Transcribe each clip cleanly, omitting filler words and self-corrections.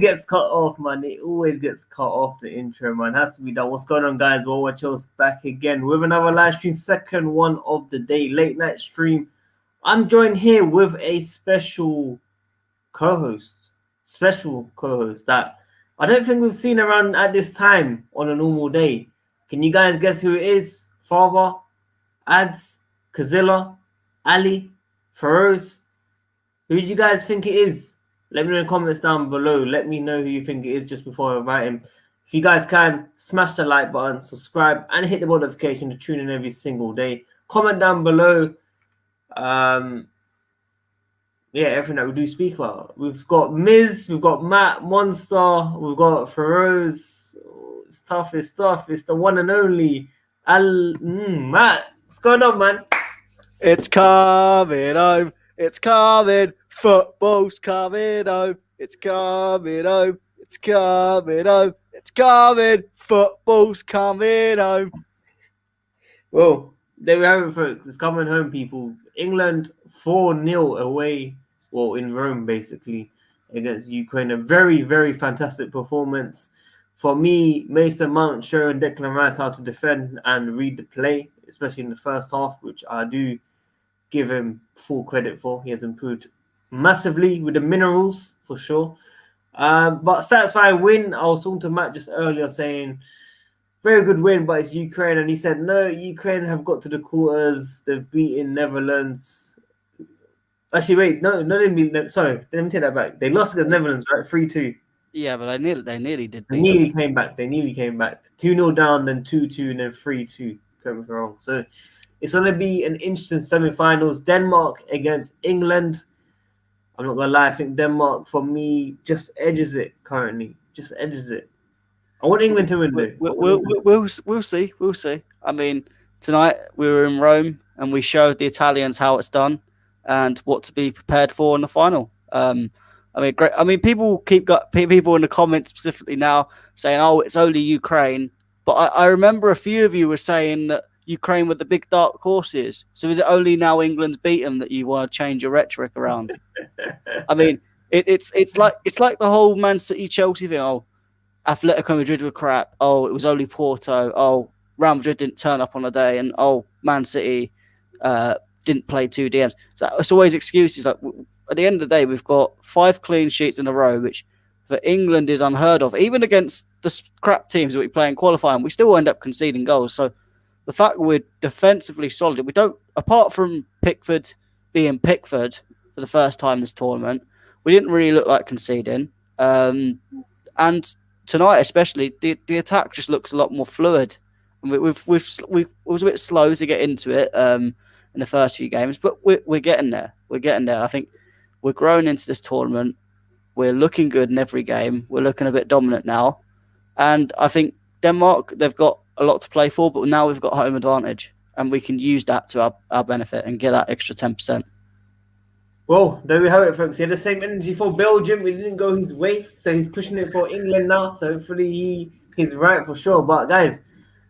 gets cut off, man. It always gets cut off, the intro, man. Has to be done. What's going on, guys? WorldWideChels back again with another live stream, second one of the day, late night stream. I'm joined here with a special co-host that I don't think we've seen around at this time on a normal day. Can you guys guess who it is? Father, Ads, Kazilla, Ali, Feroz. Who do you guys think it is? Let me know in the comments down below. Let me know who you think it is just before I invite him. If you guys can, smash the like button, subscribe, and hit the bell notification to tune in every single day. Comment down below. Everything that we do speak about. We've got Miz, we've got Matt, Monster, we've got Feroz. It's tough. It's the one and only Matt. What's going on, man? It's coming home. It's coming. Football's coming home. It's coming home. It's coming home. It's coming. Football's coming home. Well, there we have it, folks. It's coming home, people. England 4-0 away, well, in Rome, basically, against Ukraine. A very, very fantastic performance. For me, Mason Mount showing Declan Rice how to defend and read the play, especially in the first half, which I do give him full credit for. He has improved massively with the minerals, for sure. But satisfying win. I was talking to Matt just earlier saying, very good win, but it's Ukraine. And he said, no, Ukraine have got to the quarters. They've beaten Netherlands. Actually, wait, sorry, let me take that back. They lost against Netherlands, right? 3-2. Yeah, but they nearly did. They nearly came back. 2-0 down, then 2-2, and then 3-2. Correct me if I'm wrong. So it's going to be an interesting semi-finals. Denmark against England. I'm not going to lie. I think Denmark, for me, just edges it currently. Just edges it. I want England to win, though. We'll see. We'll see. I mean, tonight we were in Rome and we showed the Italians how it's done and what to be prepared for in the final. Great. I mean, people people in the comments specifically now saying, "Oh, it's only Ukraine," but I remember a few of you were saying that Ukraine were the big dark horses. So is it only now England's beaten that you want to change your rhetoric around? I mean, it's like the whole Man City Chelsea thing. Oh, Atletico Madrid were crap. Oh, it was only Porto. Oh, Real Madrid didn't turn up on a day, and Man City didn't play 2 DMs. So it's always excuses. Like, at the end of the day, we've got 5 clean sheets in a row, which for England is unheard of. Even against the crap teams that we play in qualifying, we still end up conceding goals. So the fact we're defensively solid, we don't, apart from Pickford being Pickford for the first time this tournament, we didn't really look like conceding. And tonight, especially, the attack just looks a lot more fluid. And we was a bit slow to get into it in the first few games, but we're getting there. We're getting there. I think we're growing into this tournament. We're looking good in every game. We're looking a bit dominant now. And I think Denmark, they've got a lot to play for, but now we've got home advantage. And we can use that to our benefit and get that extra 10%. Well, there we have it, folks. He had the same energy for Belgium. It didn't go his way, so he's pushing it for England now. So hopefully he's right for sure. But guys,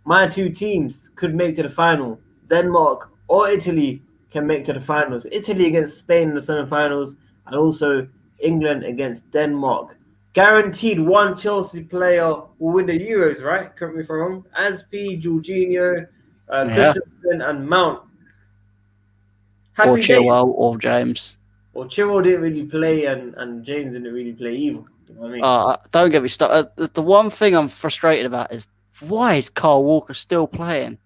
my 2 teams could make to the final. Denmark or Italy can make to the finals. Italy against Spain in the semi-finals, and also England against Denmark. Guaranteed one Chelsea player will win the Euros, right? Correct me if I'm wrong. Aspi, Jorginho, Christensen, and Mount. Or Chilwell or James. Well, Chilwell didn't really play, and James didn't really play either. You know what I mean? Don't get me started. The one thing I'm frustrated about is why is Kyle Walker still playing?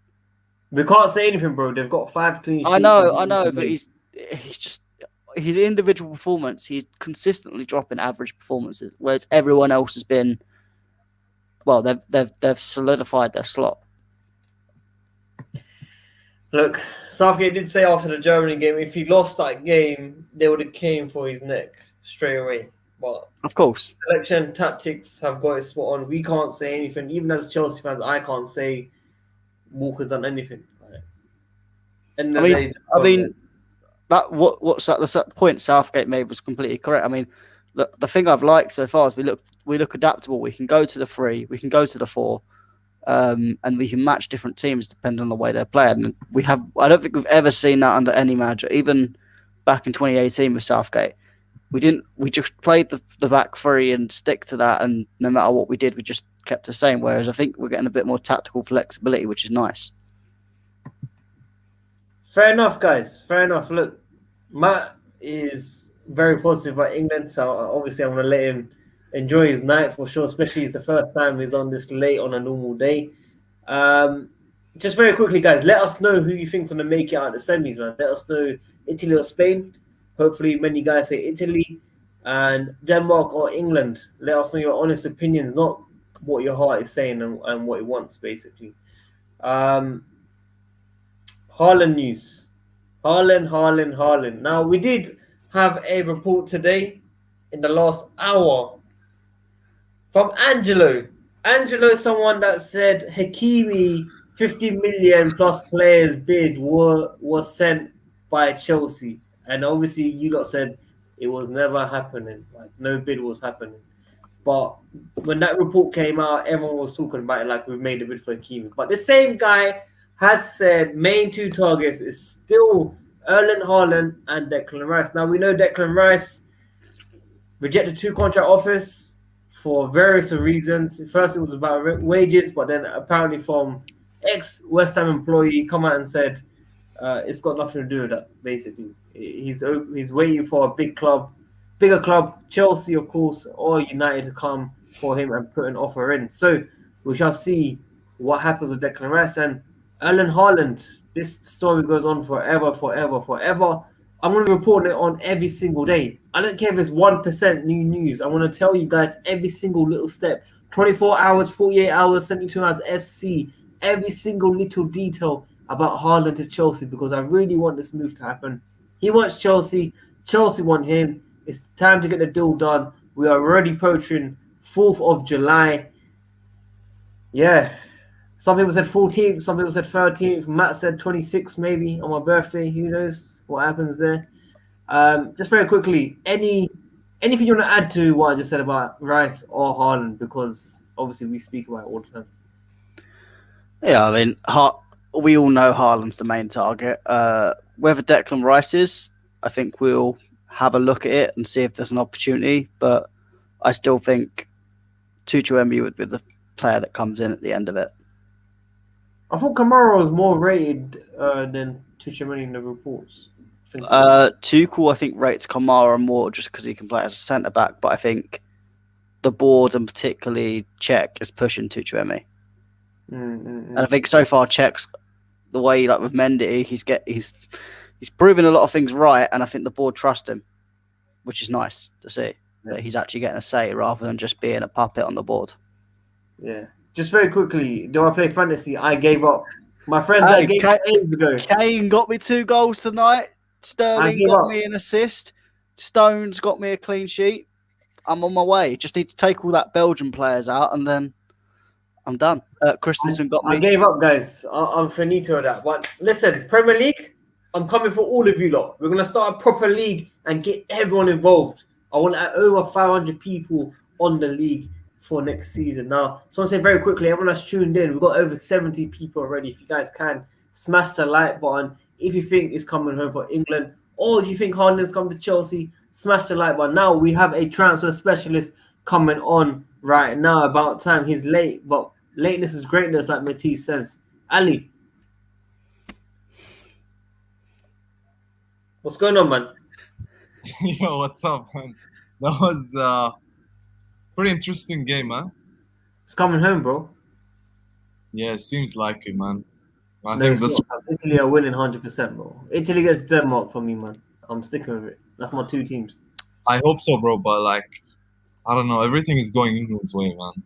We can't say anything, bro. They've got 5 clean sheets. I know, but he's just his individual performance. He's consistently dropping average performances, whereas everyone else has been. Well, they've solidified their slot. Look, Southgate did say after the Germany game, if he lost that game, they would have came for his neck straight away. But of course, selection tactics have got it spot on. We can't say anything. Even as Chelsea fans, I can't say Walker's done anything. Right? I mean, the point Southgate made was completely correct. I mean, the thing I've liked so far is we look adaptable. We can go to the 3, we can go to the 4. And we can match different teams depending on the way they're playing. And I don't think we've ever seen that under any manager, even back in 2018 with Southgate. We didn't. We just played the back three and stick to that, and no matter what we did, we just kept the same. Whereas I think we're getting a bit more tactical flexibility, which is nice. Fair enough, guys. Fair enough. Look, Matt is very positive about England, so obviously I'm going to let him enjoy his night for sure, especially it's the first time he's on this late on a normal day. Just very quickly, guys, let us know who you think's going to make it out of the semis, man. Let us know Italy or Spain. Hopefully, many guys say Italy and Denmark or England. Let us know your honest opinions, not what your heart is saying and what it wants, basically. Haaland news. Haaland. Now, we did have a report today in the last hour from Angelo. Angelo is someone that said Hakimi 50 million plus players bid was sent by Chelsea. And obviously you lot said it was never happening. Like no bid was happening. But when that report came out, everyone was talking about it like we've made a bid for Hakimi. But the same guy has said main two targets is still Erling Haaland and Declan Rice. Now we know Declan Rice rejected 2 contract offers for various reasons. First, it was about wages, but then apparently from ex-West Ham employee come out and said it's got nothing to do with that, basically. He's waiting for a bigger club, Chelsea, of course, or United to come for him and put an offer in. So we shall see what happens with Declan Rice and Erling Haaland. This story goes on forever. I'm going to be reporting it on every single day. I don't care if it's 1% new news. I want to tell you guys every single little step. 24 hours, 48 hours, 72 hours, FC. Every single little detail about Haaland to Chelsea because I really want this move to happen. He wants Chelsea. Chelsea want him. It's time to get the deal done. We are already approaching 4th of July. Yeah. Some people said 14th. Some people said 13th. Matt said 26th maybe on my birthday. Who knows what happens there? Just very quickly, anything you want to add to what I just said about Rice or Haaland? Because obviously we speak about it all the time. Yeah, I mean, we all know Haaland's the main target. Whether Declan Rice is, I think we'll have a look at it and see if there's an opportunity. But I still think Tuchel would be the player that comes in at the end of it. I thought Kamara was more rated than Tuchel in the reports. Tuchel, I think, rates Kamara more just because he can play as a centre-back. But I think the board, and particularly Czech, is pushing Tuchel. And I think so far Czech's the way like with Mendy, he's proven a lot of things right, and I think the board trust him, which is nice to see that he's actually getting a say rather than just being a puppet on the board. Yeah. Just very quickly, do I play fantasy? I gave up. My friends I gave up ages ago. Kane got me 2 goals tonight. Sterling got me an assist. Stones got me a clean sheet. I'm on my way. Just need to take all that Belgian players out and then I'm done. Christensen got me. I gave up, guys. I'm finito of that. But listen, Premier League, I'm coming for all of you lot. We're going to start a proper league and get everyone involved. I want over 500 people on the league for next season. Now, so I want to say very quickly, everyone that's tuned in, we've got over 70 people already. If you guys can, smash the like button. If you think it's coming home for England, or if you think Haaland's come to Chelsea, smash the like button. Now we have a transfer specialist coming on right now. About time. He's late, but lateness is greatness, like Matisse says. Ali, what's going on, man? Yo, what's up, man? That was pretty interesting game, huh? It's coming home, bro. Yeah, it seems like it, man. I No, think this. Italy are winning 100%, bro. Italy gets Denmark for me, man. I'm sticking with it. That's my 2 teams. I hope so, bro. But like, I don't know. Everything is going England's way, man.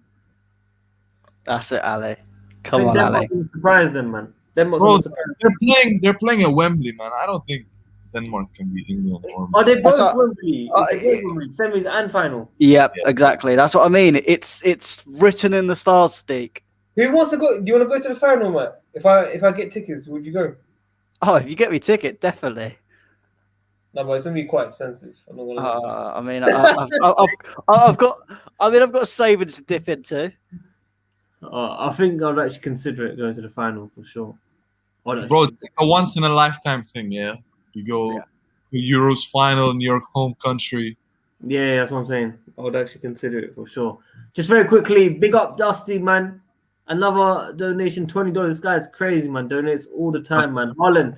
That's it, Ali. Come on, Ali. Denmark's gonna surprise them, man. Bro, they're playing at Wembley, man. I don't think Denmark can beat England. Are they both Wembley? Semis and final. Yep, yeah, exactly. That's what I mean. It's written in the stars, Steak. Who wants to go? Do you want to go to the final, mate? If I get tickets, would you go? Oh, if you get me a ticket, definitely. No, but it's gonna be quite expensive. I'm not gonna I mean, I've got savings to dip into. I think I'd actually consider it going to the final for sure. Bro, it's a once in a lifetime thing, yeah. You go to Euros final in your home country. Yeah, that's what I'm saying. I would actually consider it for sure. Just very quickly, big up Dusty, man. Another donation, $20. This guy's crazy, man. Donates all the time, man. Haaland.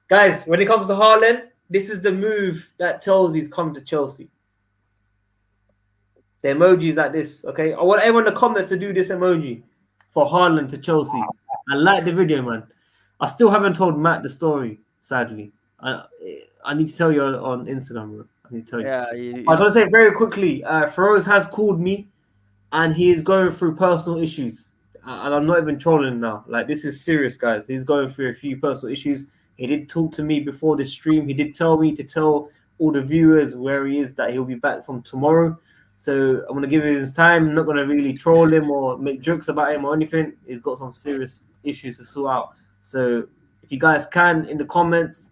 Guys, when it comes to Haaland, this is the move that tells he's come to Chelsea. The emojis like this, okay? I want everyone in the comments to do this emoji for Haaland to Chelsea. I like the video, man. I still haven't told Matt the story, sadly. I need to tell you on Instagram, bro. I need to tell you. Yeah, I was going to say very quickly, Feroz has called me and he is going through personal issues. And I'm not even trolling now. Like, this is serious, guys. He's going through a few personal issues. He did talk to me before the stream. He did tell me to tell all the viewers where he is, that he'll be back from tomorrow. So I'm going to give him his time. I'm not going to really troll him or make jokes about him or anything. He's got some serious issues to sort out. So if you guys can, in the comments,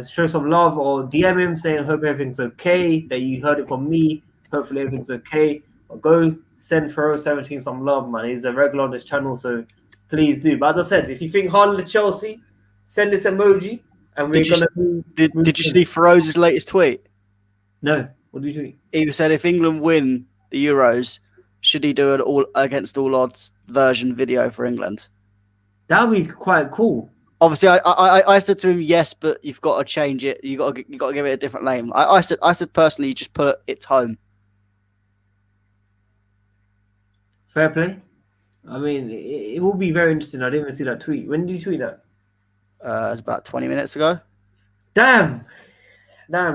show some love or DM him saying, hope everything's okay, that you heard it from me. Hopefully everything's okay. Or go send Fero17 some love, man. He's a regular on this channel, so please do. But as I said, if you think Haaland to Chelsea, send this emoji. And we're Did you see Feroz's latest tweet? No. What do you think? He said if England win the Euros, should he do an all against all odds version video for England? That would be quite cool. Obviously, I said to him yes, but you've got to change it. You got to give it a different name. I said personally, you just put it's home. Fair play. I mean, it will be very interesting. I didn't even see that tweet. When did you tweet that? It was about 20 minutes ago. Damn,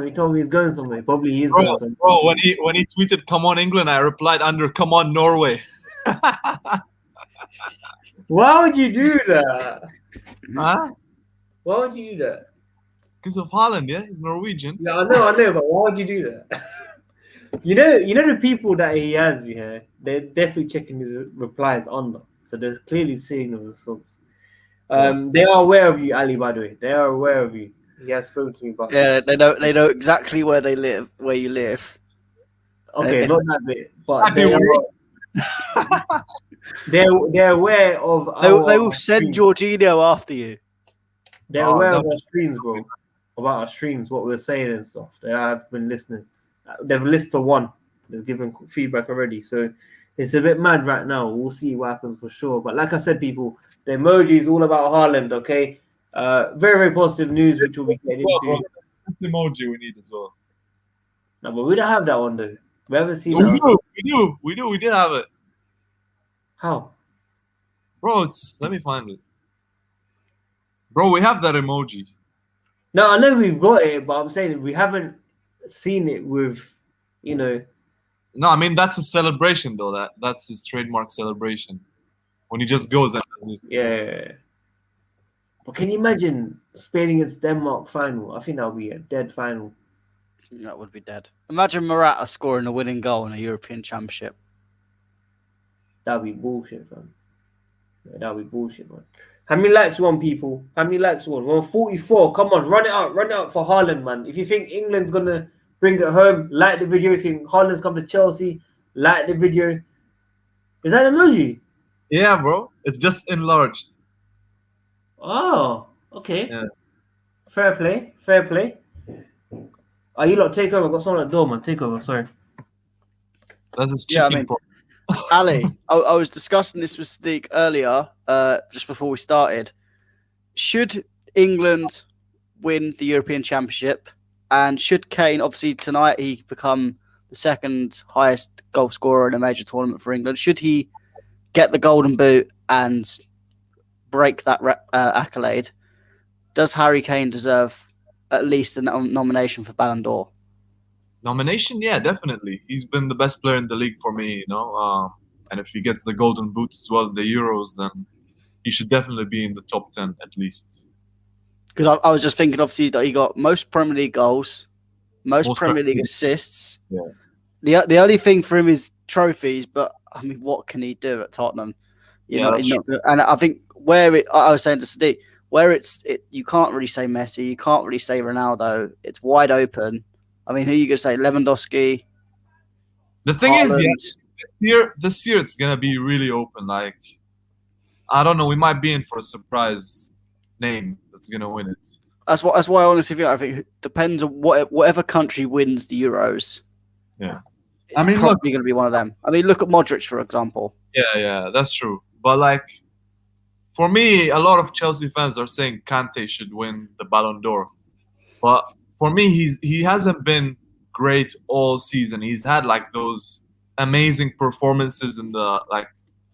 he told me he's going somewhere. Probably he is going somewhere. Bro, when he tweeted "Come on England," I replied under "Come on Norway." Why would you do that? Huh? Why would you do that? Because of Haaland, yeah, he's Norwegian. Yeah, I know, but why would you do that? You know the people that he has, they're definitely checking his replies on them. So they're clearly seeing the response. They are aware of you, Ali, by the way. They are aware of you. He has spoken to me about they know exactly where you live. Okay, not that bit. But they're aware of they will send Jorginho after you. They're aware of our streams, bro. About our streams, what we're saying and stuff. They have been listening. They've listened to one. They've given feedback already. So it's a bit mad right now. We'll see what happens for sure. But like I said, people, the emoji is all about Haaland, okay? Very, very positive news, which we'll be getting into. That's the emoji we need as well. No, but we don't have that one, though. We haven't seen that. We do. We did have it. How? Bro, let me find it. Bro, we have that emoji. No, I know we've got it, but I'm saying we haven't seen it with, No, I mean, that's a celebration, though. That's his trademark celebration. When he just goes and does this. Yeah. But can you imagine Spain against Denmark final? I think that would be a dead final. That would be dead. Imagine Morata scoring a winning goal in a European Championship. That would be bullshit, man. Yeah, that would be bullshit, man. How many likes you want, people? How many likes you want? We're on 44. Come on, run it out for Haaland, man. If you think England's going to bring it home, like the video. If you think Haaland's come to Chelsea, like the video. Is that an emoji? Yeah, bro. It's just enlarged. Oh, okay. Yeah. Fair play. Oh, you lot take over. I've got someone at the door, man. Take over, sorry. That's his chicken. Ali, I was discussing this with Sadiq earlier, just before we started. Should England win the European Championship, and should Kane, obviously tonight he become the second highest goal scorer in a major tournament for England, should he get the golden boot and break that accolade, does Harry Kane deserve at least a nomination for Ballon d'Or? Nomination? Yeah, definitely. He's been the best player in the league for me, and if he gets the golden boot as well, the Euros, then he should definitely be in the top 10 at least. Because I was just thinking, obviously, that he got most Premier League goals, most Premier League assists. Yeah. The only thing for him is trophies, but I mean, what can he do at Tottenham? And I think I was saying to Sadiq, you can't really say Messi, you can't really say Ronaldo. It's wide open. I mean, who are you going to say? Lewandowski? The thing Haaland. is, this year it's going to be really open. Like, I don't know, we might be in for a surprise name that's going to win it. That's why I honestly think it depends on whatever country wins the Euros. Yeah. It's I mean, probably look. going to be one of them. I mean, look at Modric, for example. Yeah, that's true. But like, for me, a lot of Chelsea fans are saying Kante should win the Ballon d'Or. But for me, he hasn't been great all season. He's had like those amazing performances in the like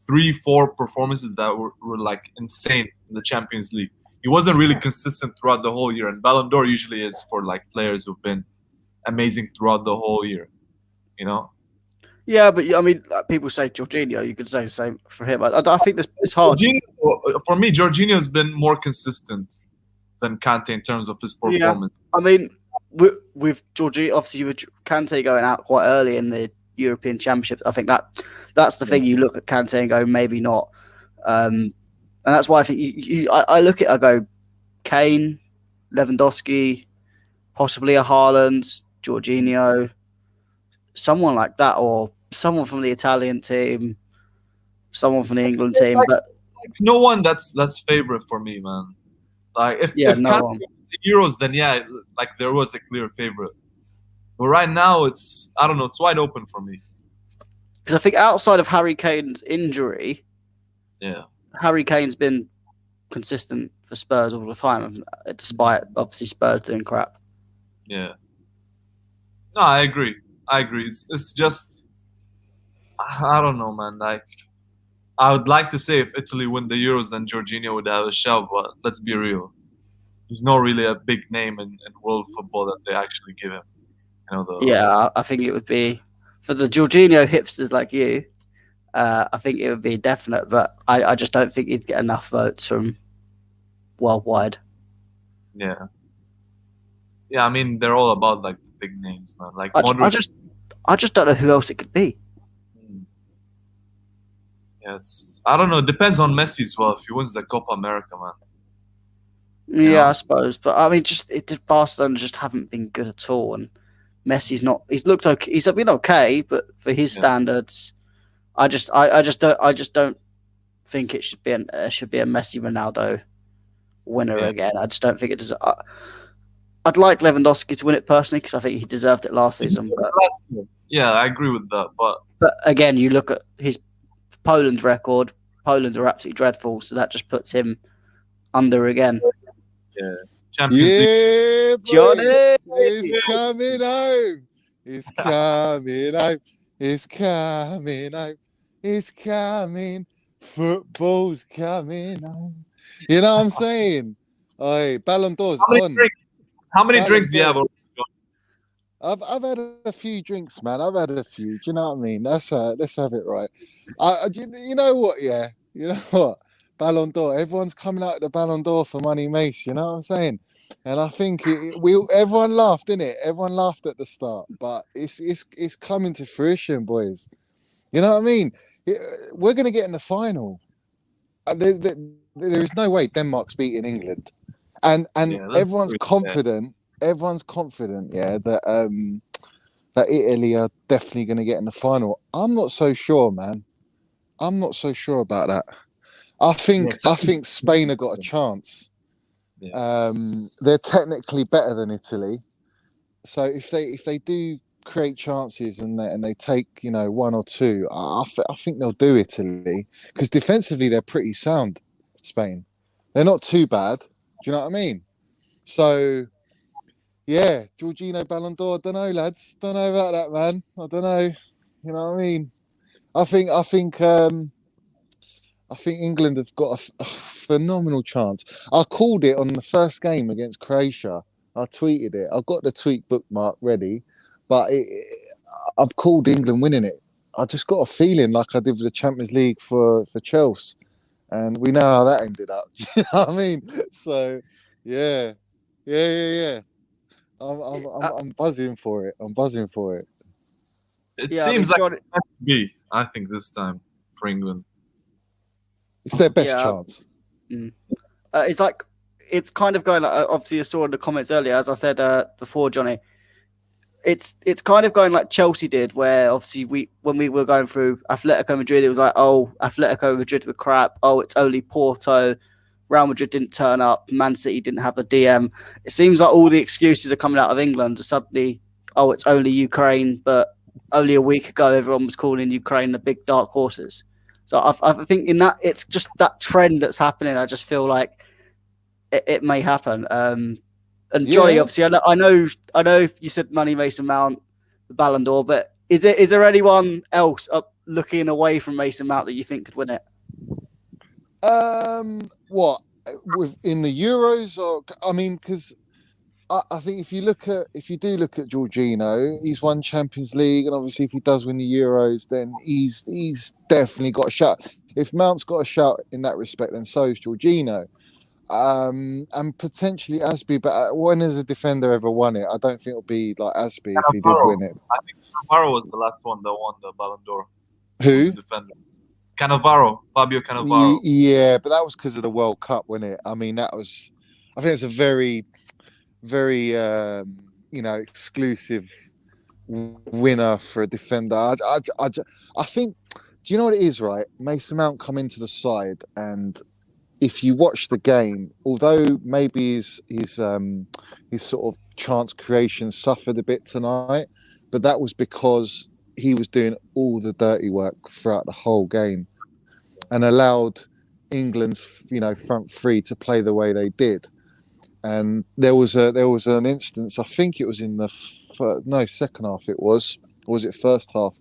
3-4 performances that were like insane in the Champions League. He wasn't really consistent throughout the whole year, and Ballon d'Or usually is for like players who've been amazing throughout the whole year. You know? Yeah, but I mean, like, people say Jorginho. You could say the same for him. I think it's hard. For me, Jorginho's been more consistent than Kante in terms of his performance. Yeah. I mean, with Jorginho, obviously with Kante going out quite early in the European Championships, I think that's the thing. You look at Kante and go, maybe not. And that's why I think I look at it, I go, Kane, Lewandowski, possibly a Haaland, Jorginho, someone like that, or someone from the Italian team, someone from the England team. But no one that's favorite for me, man. Like if Kante the Euros, then like there was a clear favorite. But right now, it's wide open for me. Because I think outside of Harry Kane's injury, Harry Kane's been consistent for Spurs all the time, despite obviously Spurs doing crap. Yeah. No, I agree. It's just, I don't know, man. Like, I would like to say if Italy win the Euros, then Jorginho would have a shout, but let's be real. He's not really a big name in world football that they actually give him. I think it would be, for the Jorginho hipsters like you, I think it would be definite, but I just don't think he'd get enough votes from worldwide. Yeah. Yeah, I mean, they're all about like the big names, man. Like Modric. I just don't know who else it could be. Yeah, I don't know. It depends on Messi as well if he wins the Copa America, man. Yeah, I suppose. But I mean, Barcelona just haven't been good at all, and Messi's not. He's looked okay. He's been okay, but for his standards, I just don't think it should be a Messi Ronaldo winner again. I just don't think it does. I'd like Lewandowski to win it personally because I think he deserved it last season. But, yeah, I agree with that. But again, you look at his Poland record. Poland are absolutely dreadful, so that just puts him under again. Yeah, Champions League. Johnny, it's coming home. It's coming home. It's coming home. It's coming. Football's coming home. You know what I'm saying? Oi, Ballon d'Or's on. How many drinks do you have? I've had a few drinks, man. I've had a few. Do you know what I mean? Let's have it right. You know what? Yeah, you know what? Ballon d'Or. Everyone's coming out of the Ballon d'Or for Money Mace. You know what I'm saying? And I think everyone laughed, didn't it? Everyone laughed at the start, but it's coming to fruition, boys. You know what I mean? We're gonna get in the final. There is no way Denmark's beating England, and everyone's confident. Everyone's confident, that Italy are definitely going to get in the final. I'm not so sure, man. I'm not so sure about that. I think Spain have got a chance. Yeah. They're technically better than Italy, so if they do create chances and they take one or two, I think they'll do Italy because defensively they're pretty sound. Spain, they're not too bad. Do you know what I mean? So. Yeah, Jorginho Ballon d'Or. I don't know, lads. Don't know about that, man. I don't know. You know what I mean? I think England have got a phenomenal chance. I called it on the first game against Croatia. I tweeted it. I've got the tweet bookmark ready, but I've called England winning it. I just got a feeling like I did with the Champions League for Chelsea, and we know how that ended up. Do you know what I mean? So, yeah. I'm buzzing for it. It seems like it has to be, I think, this time for England. It's their best chance. It's kind of going like, obviously you saw in the comments earlier, as I said before, Johnny, it's kind of going like Chelsea did, where obviously when we were going through Atletico Madrid, it was like, oh, Atletico Madrid were crap. Oh, it's only Porto. Real Madrid didn't turn up. Man City didn't have a DM. It seems like all the excuses are coming out of England. Suddenly, oh, it's only Ukraine, but only a week ago everyone was calling Ukraine the big dark horses. So I think in that it's just that trend that's happening. I just feel like it may happen. And Johnny, Yeah. obviously, I know you said Money Mason Mount, the Ballon d'Or, but is there anyone else up looking away from Mason Mount that you think could win it? What in the Euros? Or I mean, because I think if you do look at Jorginho, he's won Champions League, and obviously if he does win the Euros, then he's definitely got a shout. If Mount's got a shout in that respect, then so is Jorginho. And potentially Asby, but when has a defender ever won it? I don't think it'll be like Asby if he did win it. I think Cannavaro was the last one that won the Ballon d'Or. Who? Defender. Fabio Cannavaro. Yeah, but that was because of the World Cup, wasn't it? I mean, I think it's a very, very, exclusive winner for a defender. I think, do you know what it is, right? Mason Mount come into the side, and if you watch the game, although maybe his sort of chance creation suffered a bit tonight, but that was because he was doing all the dirty work throughout the whole game and allowed England's front three to play the way they did. And there was an instance, I think it was in the second half it was, or was it first half,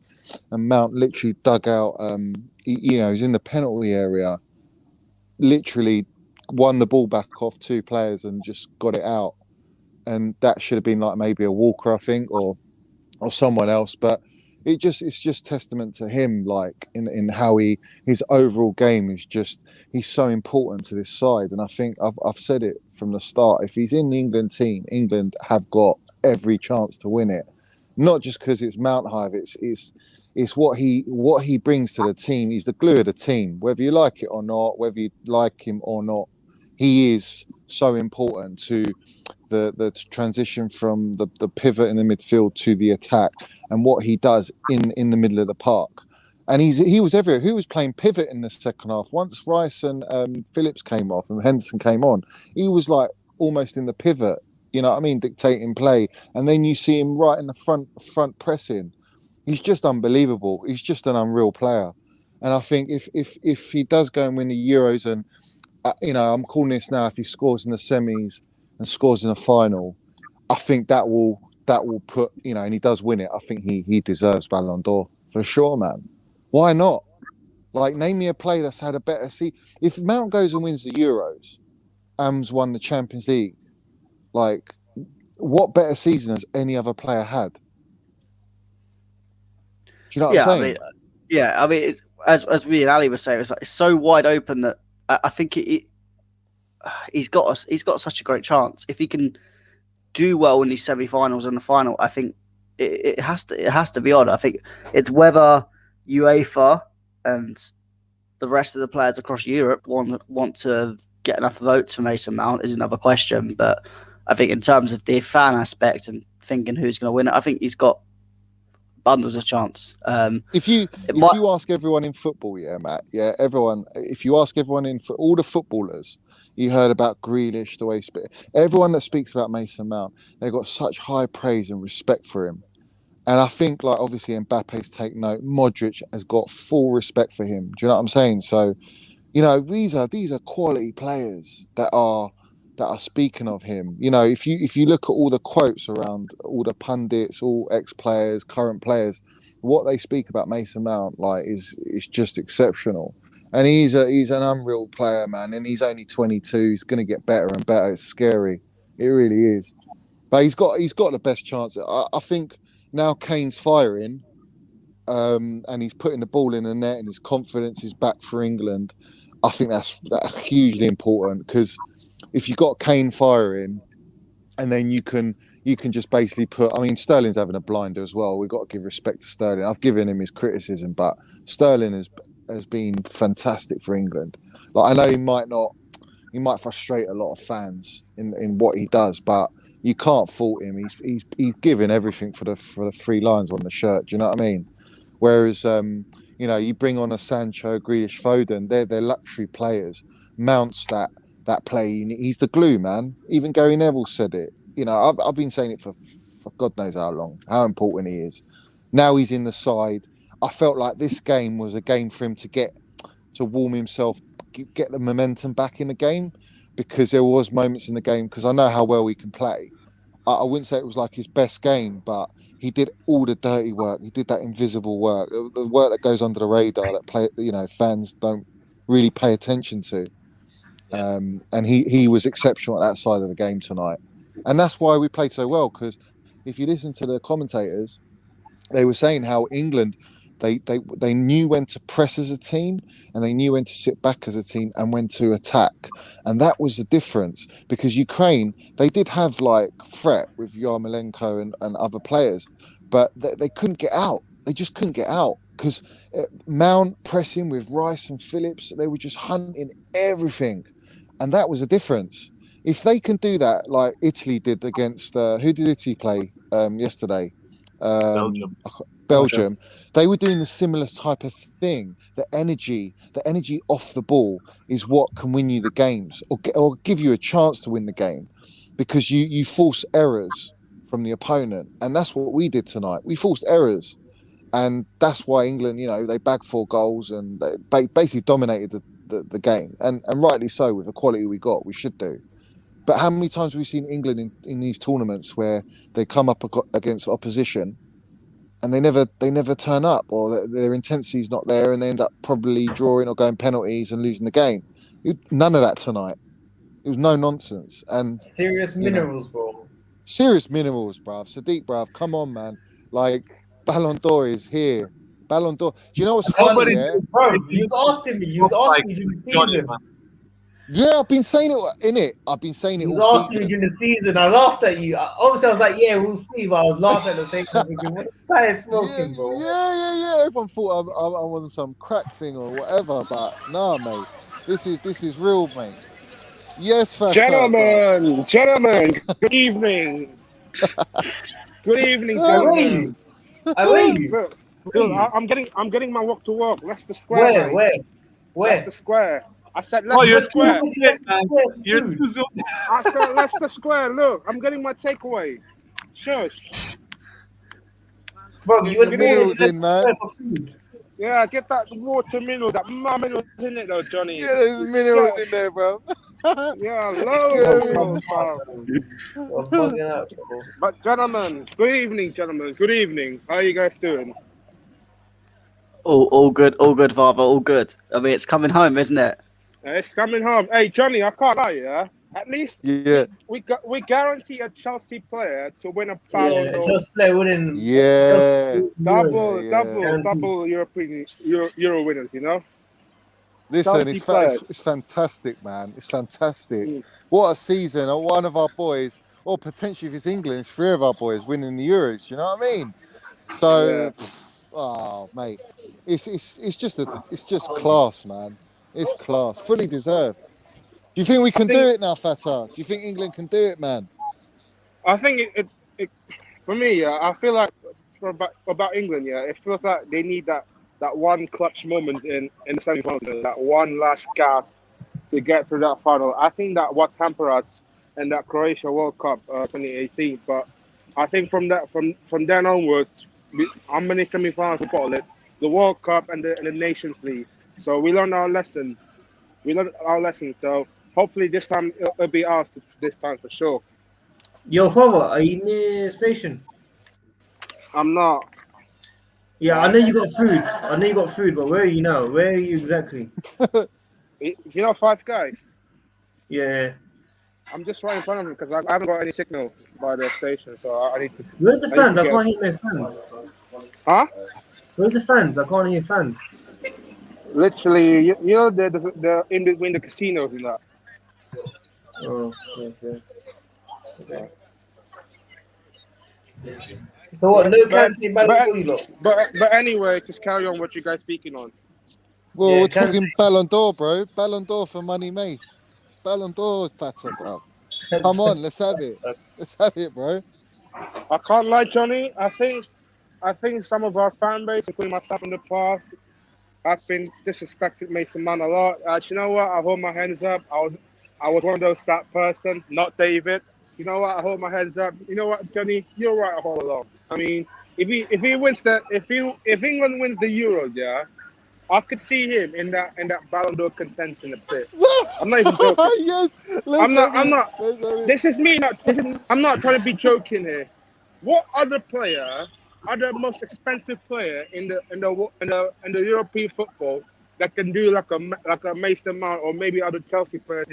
and Mount literally dug out he was in the penalty area, literally won the ball back off two players and just got it out. And that should have been like maybe a Walker, I think, or someone else, but it's just testament to him, like in how his overall game is just, he's so important to this side. And I think I've said it from the start, if he's in the England team, England have got every chance to win it, not just because it's Mount Hive, it's what he brings to the team. He's the glue of the team, whether you like it or not, whether you like him or not. He is so important to the transition from the pivot in the midfield to the attack, and what he does in the middle of the park. And he was everywhere. Who was playing pivot in the second half? Once Rice and Phillips came off and Henderson came on, he was like almost in the pivot, you know what I mean, dictating play. And then you see him right in the front pressing. He's just unbelievable. He's just an unreal player. And I think if he does go and win the Euros, and I'm calling this now, if he scores in the semis and scores in the final, I think that will put, and he does win it, I think he deserves Ballon d'Or for sure, man. Why not? Like, name me a player that's had a better season. If Mount goes and wins the Euros, Am's won the Champions League, like, what better season has any other player had? Do you know what I'm saying? I mean, it's, as me and Ali were saying, it's so wide open that I think he's got such a great chance. If he can do well in these semi-finals and the final, I think it has to be on. I think it's whether UEFA and the rest of the players across Europe want to get enough votes for Mason Mount is another question. But I think in terms of the fan aspect and thinking who's going to win it, I think he's got bundles of chance. If you ask everyone in football, Matt, everyone, if you ask everyone all the footballers, you heard about Grealish, the way everyone that speaks about Mason Mount, they've got such high praise and respect for him. And I think, like, obviously Mbappe's taken note, Modric has got full respect for him. Do you know what I'm saying? So, these are quality players that are speaking of him. If you look at all the quotes around all the pundits, all ex-players, current players, what they speak about Mason Mount, like, is just exceptional. And he's an unreal player, man. And he's only 22. He's going to get better and better. It's scary. It really is. But he's got the best chance. I think now Kane's firing, and he's putting the ball in the net, and his confidence is back for England. I think that's hugely important, because if you got Kane firing, and then you can just basically put. I mean, Sterling's having a blinder as well. We've got to give respect to Sterling. I've given him his criticism, but Sterling has been fantastic for England. Like, I know he might frustrate a lot of fans in what he does, but you can't fault him. He's giving everything for the 3 lines on the shirt. Do you know what I mean? Whereas you bring on a Sancho, Grealish, Foden, they're luxury players. Mount's that play. He's the glue, man. Even Gary Neville said it. I've been saying it for God knows how long, how important he is. Now he's in the side. I felt like this game was a game for him to warm himself, get the momentum back in the game, because there was moments in the game, because I know how well he can play. I wouldn't say it was like his best game, but he did all the dirty work. He did that invisible work, the work that goes under the radar that fans don't really pay attention to. And he was exceptional at that side of the game tonight, and that's why we played so well. Because if you listen to the commentators, they were saying how England, they knew when to press as a team, and they knew when to sit back as a team, and when to attack. And that was the difference, because Ukraine, they did have like threat with Yarmolenko and other players, but they couldn't get out. They just couldn't get out, because Mount pressing with Rice and Phillips, they were just hunting everything. And that was the difference. If they can do that, like Italy did against, who did Italy play yesterday? Belgium. They were doing the similar type of thing. The energy off the ball is what can win you the games, or give you a chance to win the game, because you force errors from the opponent, and that's what we did tonight. We forced errors, and that's why England, they bagged 4 goals and they basically dominated the game, and rightly so. With the quality we got, we should do. But how many times have we seen England in these tournaments where they come up against opposition and they never turn up, or their intensity is not there, and they end up probably drawing or going penalties and losing the game? None of that tonight. It was no nonsense. And serious minerals, bro. Serious minerals, bruv. Sadiq, bruv, come on, man. Like, Ballon d'Or is here. Ballon d'Or. Do you know what's funny? Yeah? Bro, he was asking me during the season. Yeah, I've been saying it in it. I've been saying it all season. He was asking me during the season. I laughed at you. Obviously, I was like, "Yeah, we'll see." But I was laughing at the same time. Thinking, what's that smoking, bro? Yeah. Everyone thought I'm on some crack thing or whatever, but nah, mate. This is real, mate. Yes, Fat gentlemen. Good evening. Good evening, gentlemen. Look, I'm getting my walk to walk. Leicester Square. Where? Leicester Square. I said Leicester Square. I said Leicester Square. Look, I'm getting my takeaway. Shush. Bro, you the minerals in, man. Yeah, get that water mineral. That minerals in it, though, Johnny. Yeah, there's minerals in there, bro. Yeah, loads. But gentlemen, good evening, gentlemen. Good evening. How are you guys doing? All good, Father, all good. I mean, it's coming home, isn't it? It's coming home. Hey, Johnny, I can't lie, yeah? At least we guarantee a Chelsea player to win a Ballon d'Or. Chelsea player winning. Yeah. Double European Euro winners, Listen, it's fantastic, man. It's fantastic. What a season. One of our boys, or potentially if it's England, it's 3 of our boys winning the Euros. Do you know what I mean? So, mate, it's just class, man. It's class. Fully deserved. Do you think we can do it now, Fatah? Do you think England can do it, man? I think it for me, I feel like about England, it feels like they need that one clutch moment in the semi-final, that one last gasp to get through that final. I think that what hampered us in that Croatia World Cup 2018. But I think from then onwards, how many semi-finals we got it? The World Cup and the Nations League. So we learned our lesson. So hopefully this time it'll be ours this time for sure. Yo, Father, are you near the station? I'm not. Yeah, I know you got food. But where are you now? Where are you exactly? Five Guys? Yeah. I'm just right in front of him because I haven't got any signal by the station, so I need to. Where's the fans? I can't hear no fans. Huh? Where's the fans? I can't hear fans. Literally, the in between the casinos and that. Oh, okay. So what? No can't But anyway, just carry on what you guys speaking on. Well, we're talking Ballon d'Or, bro. Ballon d'Or for Money Mace. Ballon d'Or, Patter, bro. Come on, let's have it. Let's have it, bro. I can't lie, Johnny. I think some of our fan base, including myself in the past, have been disrespected Mason Mount a lot. You know what? I hold my hands up. I was one of those that person, not David. You know what? I hold my hands up. You know what, Johnny? You're right all along. I mean, if he wins the if England wins the Euros, yeah, I could see him in that Ballon d'Or contention a bit. I'm not even joking. Yes, I'm not. let's have it. This is me. I'm not trying to be joking here. What other most expensive player in the European football that can do like a Mason Mount or maybe other Chelsea players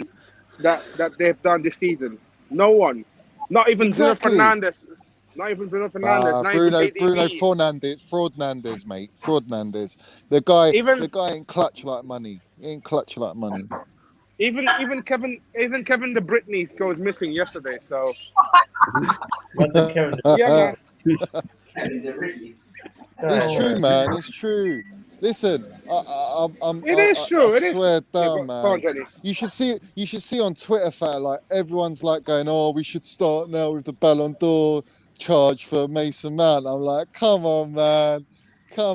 that they've done this season? No one. Not even Exactly. Bruno Fernandes. Not even Bruno Fernandes. Not Bruno even KDB. Fraudnandes, mate. Fraudnandes. The guy ain't clutch like money. He ain't clutch like money. Even Kevin the Britneys goes missing yesterday. So That's a Kevin. yeah, man. It's true, man. It's true. Listen, It is true. I swear down, Go man. on, Jenny. You should see on Twitter, fat, like everyone's like going, "Oh, we should start now with the Ballon d'Or charge for Mason Mount." I'm like, come on, man. Do you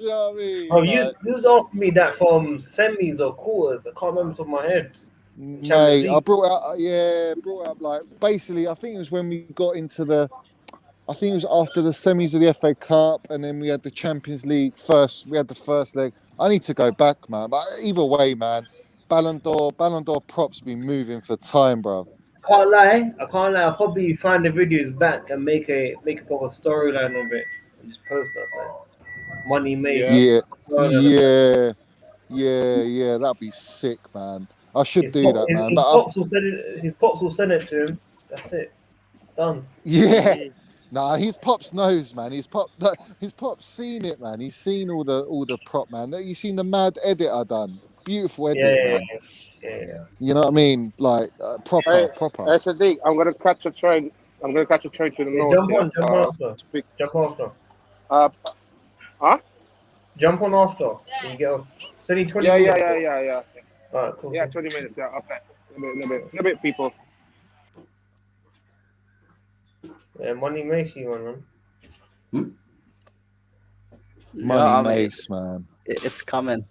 know what I mean? Oh, you was asking me that from semis or quarters. I can't remember off my head. Mate, I brought up like basically. I think it was when we got into I think it was after the semis of the FA Cup, and then we had the Champions League first. We had the first leg. I need to go back, man. But either way, man, Ballon d'Or props been moving for time, bruv. I can't lie. I'll probably find the videos back and make a proper storyline of it and just post us. Money made. Yeah. That'd be sick, man. I should His do pop- that, man. His But pops will send it to him. That's it. Done. yeah. Nah, his pops knows, man. His pops seen it, man. He's seen all the prop, man. You seen the mad edit I done? Beautiful edit, man. Yeah. You know what I mean? Like proper. Hey, Sadiq, I'm gonna catch a train. I'm gonna catch a train to the north. Jump on after. Jump on after. You get off. It's only 20 minutes. Yeah. All right, cool. Yeah, 20 minutes. Yeah, okay. A bit, people. Yeah, money makes you one, man. Mace, man. It's coming.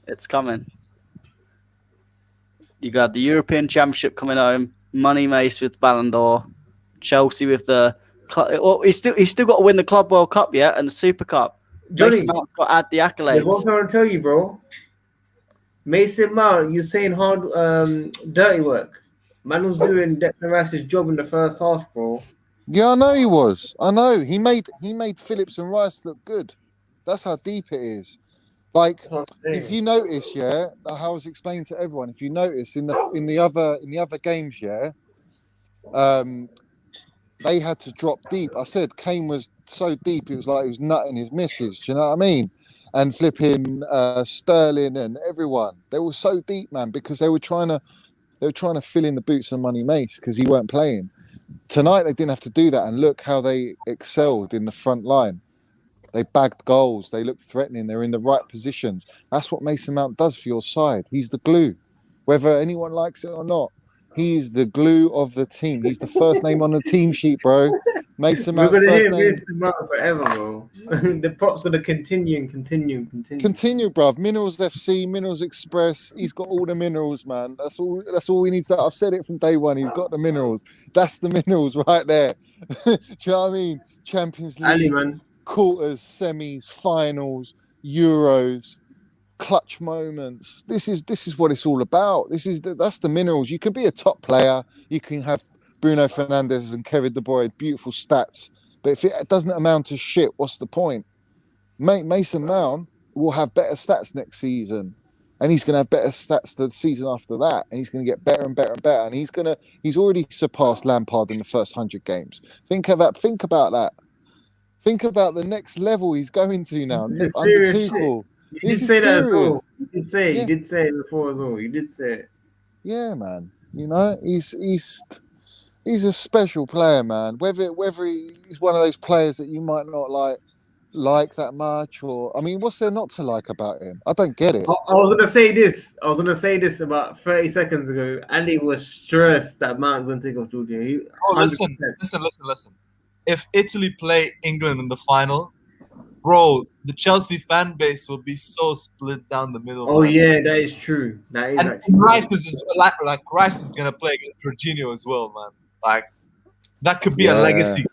You got the European Championship coming home. Money Mace with Ballon d'Or. Chelsea with the. He's still got to win the Club World Cup, yeah, and the Super Cup. Johnny, Mason Mount's got to add the accolades. There's one thing I want to tell you, bro. Mason Mount, you're saying hard, dirty work. Man was doing Declan Rice's job in the first half, bro. Yeah, I know he was. I know he made Phillips and Rice look good. That's how deep it is. Like, if you notice, yeah, how I was explaining to everyone. If you notice in the other games, yeah, they had to drop deep. I said Kane was so deep, it was like he was nutting his misses. Do you know what I mean? And flipping Sterling and everyone, they were so deep, man, because they were trying to fill in the boots of Money Mace because he weren't playing. Tonight they didn't have to do that, and look how they excelled in the front line. They bagged goals. They looked threatening. They're in the right positions. That's what Mason Mount does for your side. He's the glue, whether anyone likes it or not. He's the glue of the team. He's the first name on the team sheet, bro. Mason Mount. We're gonna first hear name. Mason Mount forever, bro. The props gonna continue, Continue, bruv. Minerals FC, Minerals Express. He's got all the minerals, man. That's all we need to. I've said it from day one. He's got the minerals. That's the minerals right there. Do you know what I mean? Champions League, Ali, man. Quarters, semis, finals, Euros, clutch moments. This is what it's all about. That's the minerals. You can be a top player. You can have Bruno Fernandes and Kevin De Bruyne, beautiful stats. But if it doesn't amount to shit, what's the point? Mason Mount will have better stats next season, and he's going to have better stats the season after that, and he's going to get better and better and better. And he's already surpassed Lampard in the first 100 games. Think about that. Think about the next level he's going to now under Tuchel. You did say that as well. You did say it. Yeah. You did say it before as well. You did say it. Yeah, man. You know, he's a special player, man. Whether he's one of those players that you might not like that much, or I mean, what's there not to like about him? I don't get it. I was gonna say this about 30 seconds ago. Ali was stressed that Mount's gonna take off Georgia. Listen. If Italy play England in the final, bro, the Chelsea fan base will be so split down the middle. Oh, man. Yeah, that is true. That is actually Rice is Rice is gonna play against Jorginho as well, man. Like that could be a legacy.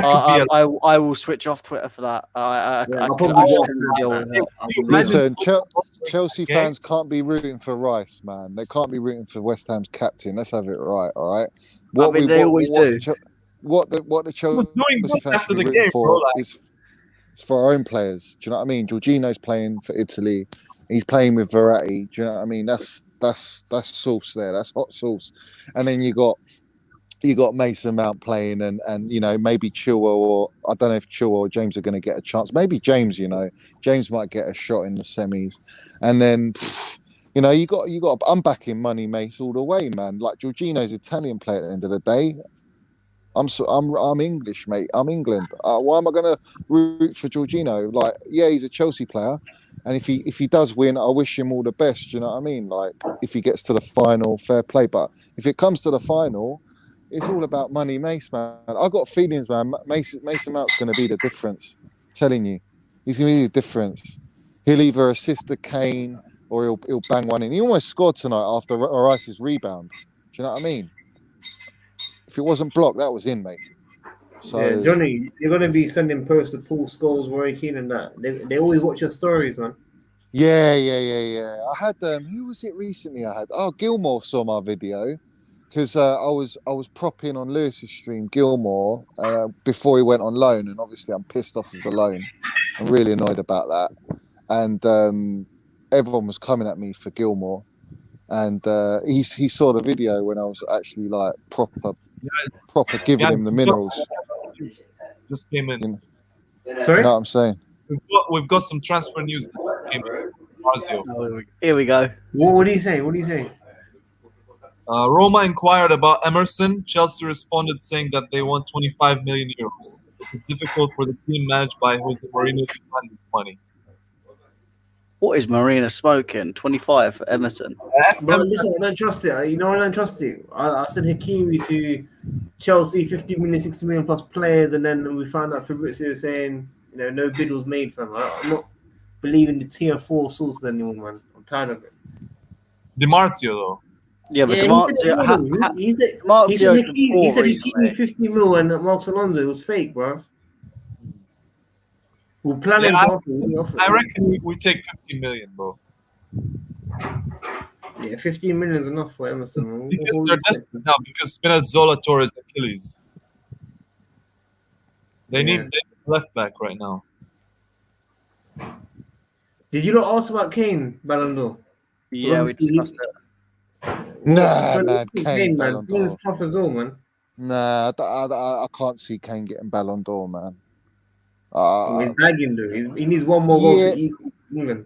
That could be I will switch off Twitter for that. I I'll couldn't probably go couldn't after deal that. with it. Listen, Imagine- Chelsea game. fans can't be rooting for Rice, man. They can't be rooting for West Ham's captain. Let's have it right, all right? They always do. What the was Chelsea doing good fans after should be the rooting game, for bro, like- is for our own players. Do you know what I mean? Jorginho's playing for Italy. He's playing with Verratti. Do you know what I mean? That's sauce there. That's hot sauce. And then you got Mason Mount playing, and maybe Chilwell, or I don't know if Chilwell or James are going to get a chance. Maybe James. James might get a shot in the semis, and then you got. I'm backing Money Mace all the way, man. Like Jorginho's Italian player at the end of the day. I'm English, mate. I'm England. Why am I going to root for Jorginho? Like, yeah, he's a Chelsea player, and if he does win, I wish him all the best. Do you know what I mean? Like, if he gets to the final, fair play. But if it comes to the final, it's all about Money Mace, man. I got feelings, man. Mason Mount's going to be the difference. I'm telling you, he's going to be the difference. He'll either assist the Kane or he'll bang one in. He almost scored tonight after Rice's rebound. Do you know what I mean? If it wasn't blocked, that was in, mate. So Yeah, Johnny, you're gonna be sending posts to Paul Scholes, Roy Keane, and that. They always watch your stories, man. Yeah. I had who was it recently? Gilmore saw my video because I was propping on Lewis's stream Gilmore before he went on loan, and obviously I'm pissed off with the loan. I'm really annoyed about that, and everyone was coming at me for Gilmore, and he saw the video when I was actually like proper giving him the minerals. Just came in. Sorry? You know what I'm saying? We've got some transfer news that just came in. Lazio. Here we go. What are you saying? What are you saying? Roma inquired about Emerson. Chelsea responded saying that they want 25 million euros. It's difficult for the team managed by Jose Mourinho to find this money. What is Marina smoking? 25 for Emerson. Bro, listen, I don't trust it. You know I don't trust it. I said Hakimi to Chelsea, 50 million, 60 million plus players, and then we found out Fabrizio saying, no bid was made for him. I'm not believing the tier 4 sources anymore, man. I'm tired of it. It's DiMarzio, though. Yeah, but he said Marcio's been he poor said recently. Hakimi 50 mil and Marcos Alonso. It was fake, bro. We're planning to offer. I reckon we take 15 million, bro. Yeah, 15 million is enough for Emerson. Because they're desperate now, because Spinazzola tore his Achilles. They need left back right now. Did you not ask about Kane, Ballon d'Or? Yeah, we discussed it. Nah, man, Kane Ballon d'Or. Kane's tough as well, man. Nah, I can't see Kane getting Ballon d'Or, man. He's begging, though. He needs one more goal to equal England.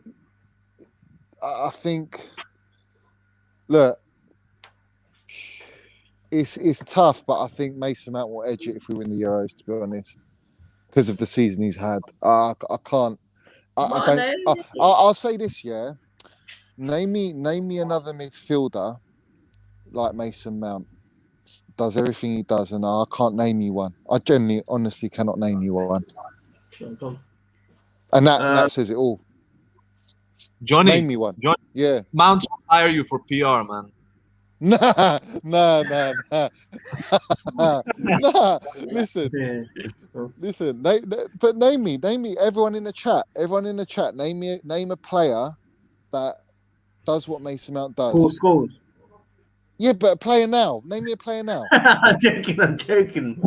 I think. Look, it's tough, but I think Mason Mount will edge it if we win the Euros. To be honest, because of the season he's had, I can't. I don't. I'll say this, yeah. Name me another midfielder like Mason Mount. Does everything he does, and I can't name you one. I genuinely, honestly cannot name you one. And that says it all. Johnny, Name me one. Johnny, Yeah. Mount will hire you for PR, man. Nah. Nah. Listen. But name me. Everyone in the chat. Name a player that does what Mason Mount does. Paul Scholes. Yeah, but a player now. Name me a player now. I'm joking.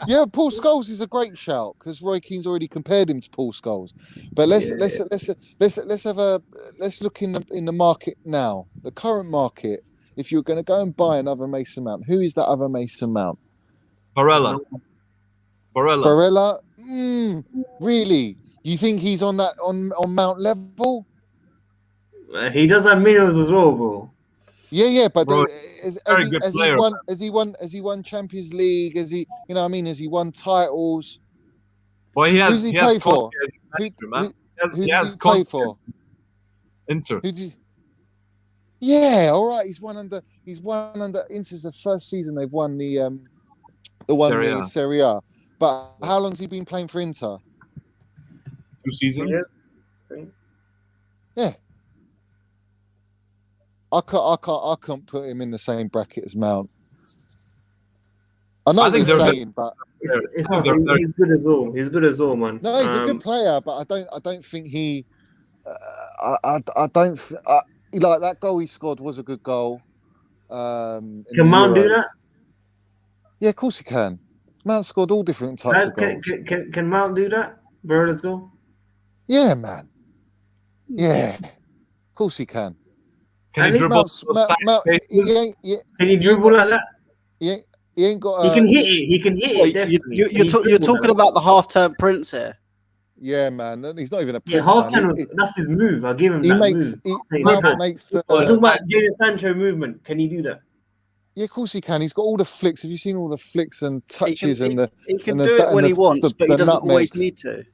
Yeah. Paul Scholes is a great shout because Roy Keane's already compared him to Paul Scholes. But let's look in the market now. The current market. If you're going to go and buy another Mason Mount, who is that other Mason Mount? Barella. Really? You think he's on Mount level? He does have minerals as well, bro. Yeah, but Bro, has he won Champions League? Has he, has he won titles? Well, who's he play for? Who does he play for? Inter. Yeah, all right. He's won under Inter's the first season they've won the Serie A. But how long's he been playing for Inter? 2 seasons. Yeah. I can't put him in the same bracket as Mount. I know I what think you're they're saying, but It's I think not, they're- he's good as all. He's good as all, man. no, he's a good player. But I don't think he. I don't. Like that goal he scored was a good goal. In Can the Mount do Euros. that? Yeah, of course he can. Mount scored all different types Guys, of goals. can Mount do that? Bro, let's go. Yeah, man. Yeah, of course he can. Can he Ali dribble Mount's, those Mount, tight Mount, spaces? Can he he ain't dribble got, like that? he ain't got. He can hit it. He can hit Well, it, definitely. Can he you're dribble talking like about the half-term prince here. Yeah, man. And he's not even a that? Yeah, prince, half man. time. That's his move. I'll give him He that makes move. Mount Can. makes We're the. talking about Jadon Sancho movement. Can he do that? Yeah, of course he can. He's got all the flicks. Have you seen all the flicks and He can, touches and the? he can and the- do it and when the- he wants, but he the doesn't always nutmegs. need to.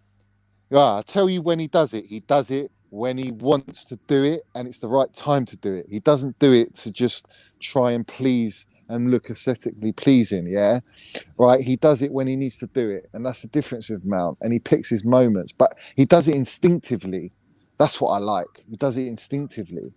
Yeah, I'll tell you when he does it. He does it when he wants to do it, and it's the right time to do it. He doesn't do it to just try and please and look aesthetically pleasing. Yeah, right. He does it when he needs to do it, and that's the difference with Mount. And he picks his moments, but he does it instinctively. That's what I like. He does it instinctively.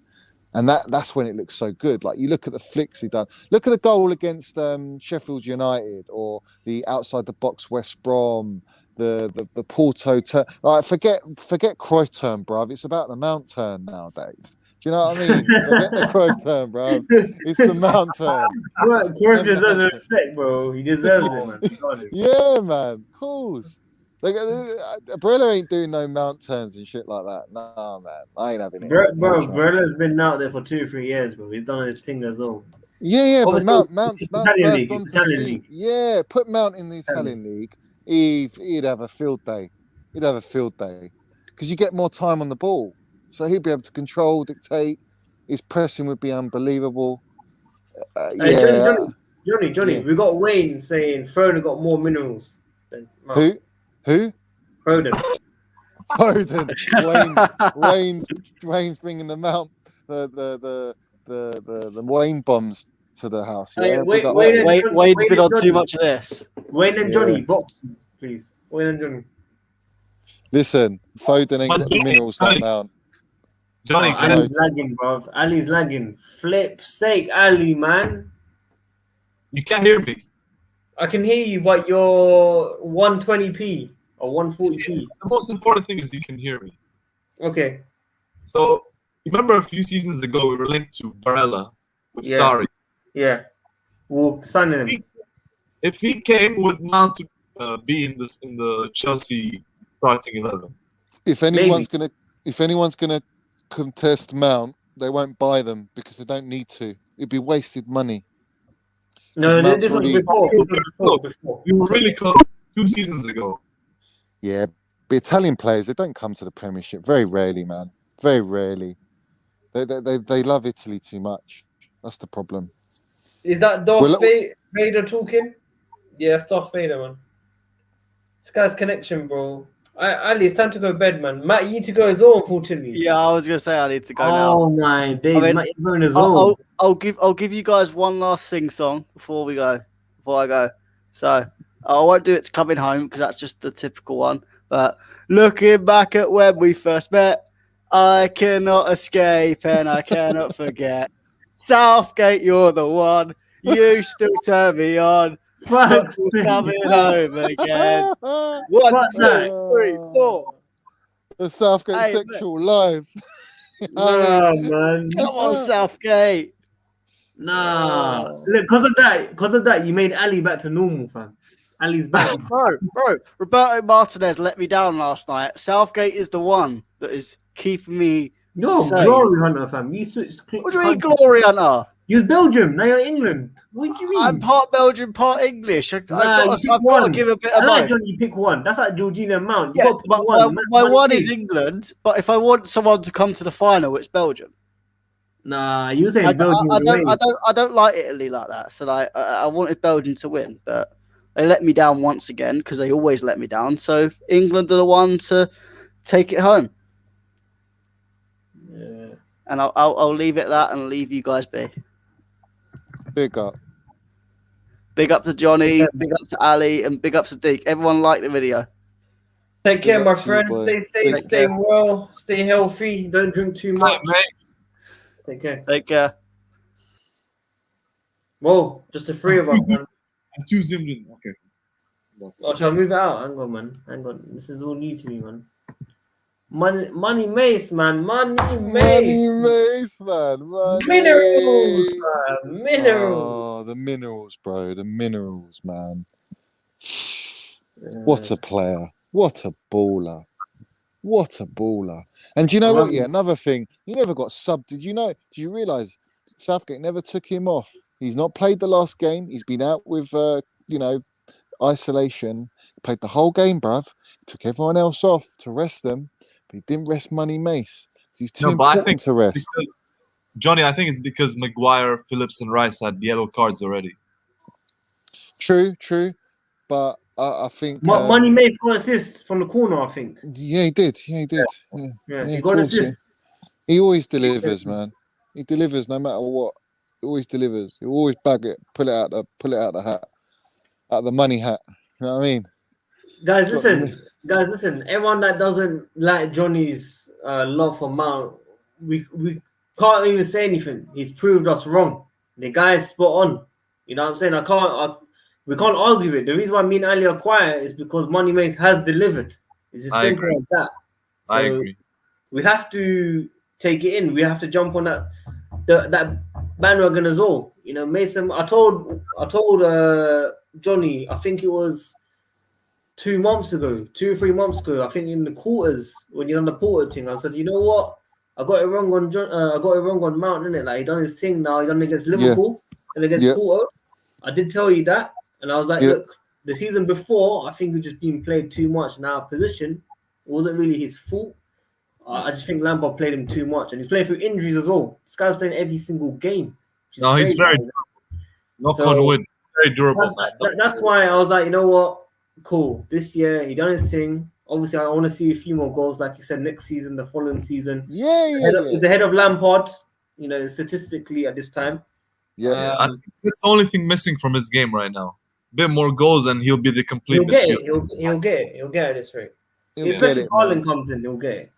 And that's when it looks so good. Like you look at the flicks he done. Look at the goal against Sheffield United, or the outside the box West Brom, the Porto turn. Like forget Cruyff turn, bruv. It's about the Mount turn nowadays. Do you know what I mean? Forget the Cruyff turn, bruv. It's the Mount turn. Cruyff deserves the respect, bro. He deserves it, man. Be honest. Yeah, man. Of course. Like, Barella ain't doing no Mount turns and shit like that. Nah, man. I ain't having it. Bro, No chance. Barella's been out there for 2 or 3 years, bro. He's done his thing as well. Yeah, but Obviously, Mount's it's Italian burst league, it's onto the Italian scene. league. Yeah, put Mount in the Italian league. He'd have a field day. He'd have a field day because you get more time on the ball, so he'd be able to control, dictate. His pressing would be unbelievable. Hey, Yeah. Johnny, Yeah. we got Wayne saying Foden got more minerals than Mount. Who? Foden. Foden. Wayne's bringing the Mount the Wayne bombs to the house. Yeah, Hey, big up Wayne Wayne. and Wade's been on Johnny. too much of this. Wayne and Yeah. Johnny, box, please. Wayne and Johnny. Listen, Foden ain't got the minerals like Mount. Johnny, Oh, can Ali's lagging, bruv. Ali's lagging. Flip's sake, Ali, man. you can't hear me? I can hear you, but you're 120p or 140p. The most important thing is you can hear me. Okay. So, remember a few seasons ago we were linked to Barella with Yeah. Sarri. Yeah. We'll sign him. If he came with Mount to be in the Chelsea starting 11, If anyone's gonna contest Mount, they won't buy them because they don't need to. It'd be wasted money. No, Mount's this was already- before. we were really close 2 seasons ago. Yeah, but Italian players, they don't come to the Premiership very rarely, man. Very rarely. They love Italy too much. That's the problem. Is that Darth Well, Vader talking? Yeah, it's Darth Vader, man. This guy's connection, bro. Ali, it's time to go to bed, man. Matt, you need to go as well, unfortunately. Yeah, I was gonna say I need to go now. Oh my days, I mean, Matt, you're going as well. I'll give you guys one last sing song before I go. So I won't do it to coming home because that's just the typical one. But looking back at when we first met, I cannot escape and I cannot forget. Southgate, you're the one. You still turn me on. Fuck's Football's sake. coming home again. 1, What's 2, that? 3, 4. The Southgate Hey, sexual live. Nah, man. Come on, Southgate. Nah. Look, because of that, you made Ali back to normal, fam. Ali's back. Bro, Roberto Martinez let me down last night. Southgate is the one that is keeping me. You're a sane. glory hunter, fam. You switched. What do you mean, glory hunter? You was Belgium, now you're England. What do you mean? I'm part Belgian, part English. I've Nah, got you to pick one. give a bit I of like both. Johnny, you pick one. That's like Georgina Mount. You Yeah, got to pick but one. my one is is England. But if I want someone to come to the final, it's Belgium. Nah, you saying I Belgium. don't like Italy like that. So I wanted Belgium to win, but they let me down once again because they always let me down. So England are the one to take it home. Yeah. And I'll leave it at that and leave you guys be. Big up. Big up to Johnny, big up to Ali, and big up to Deke. Everyone like the video. Take care, Big my up to you, friend. boy. Stay safe, Big stay well, stay healthy. Don't drink too much. Mate, Take care. Take care. Whoa, just the three of us, man. I'm too zoomed in. Okay. Oh, shall I move it out? Hang on, man. Hang on. This is all new to me, man. Money Mace, man. Money Money Mace. Mace, man. Money. Minerals, man. Minerals. Oh, the minerals, bro. The minerals, man. What a player. What a baller. What a baller. And do you know what? Yeah, another thing. He never got subbed. Did you realise Southgate never took him off? He's not played the last game. He's been out with, isolation. He played the whole game, bruv. Took everyone else off to rest them. But he didn't rest Money Mace. He's too important to rest. Johnny, I think it's because Maguire, Phillips, and Rice had yellow cards already. True. But I think Money Mace got assist from the corner, I think. Yeah, he did. Yeah, he got an assist. He always delivers, man. He delivers no matter what. He always delivers. He always bag it, pull it out the hat, out the money hat. You know what I mean? Guys, listen. Everyone that doesn't like Johnny's love for Mount, we can't even say anything. He's proved us wrong. The guy is spot on. You know what I'm saying? We can't argue with it. The reason why me and Ali are quiet is because Money Mace has delivered. It's as simple as that. So I agree. We have to take it in. We have to jump on that bandwagon as well. You know, Mason. I told Johnny. I think it was 2 or 3 months ago. I think in the quarters when you done the Porter thing, I said, you know what? I got it wrong on Mount, innit? Like he done his thing now. He done it against Liverpool and against Porter. I did tell you that. And I was like, look, the season before, I think we've just been played too much in our position. It wasn't really his fault. I just think Lampard played him too much. And he's playing through injuries as well. This guy's playing every single game. No, he's very durable. Knock on wood. Very durable. That's why I was like, you know what? Cool. This year, he done his thing. Obviously, I want to see a few more goals, like you said, next season, the following season. He's ahead of Lampard, you know, statistically at this time. I think that's the only thing missing from his game right now. A bit more goals and he'll be the complete. He'll get it. He'll get it at this rate. Especially if Haaland comes in, he'll get it.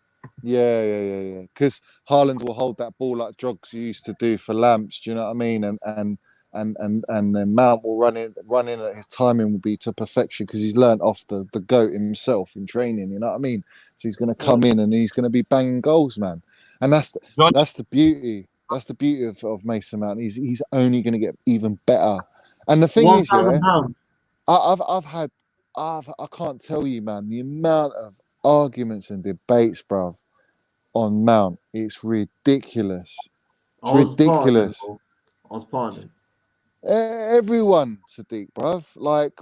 Yeah. Because Haaland will hold that ball like Jogs used to do for Lamps. Do you know what I mean? And then Mount will run in. His timing will be to perfection because he's learnt off the goat himself in training. You know what I mean? So he's going to come in and he's going to be banging goals, man. And that's the beauty. That's the beauty of Mason Mount. He's only going to get even better. And the thing is, I can't tell you, man, the amount of arguments and debates, bro, on Mount. It's ridiculous. It's ridiculous. I was part of it. Everyone, Sadiq, bruv. Like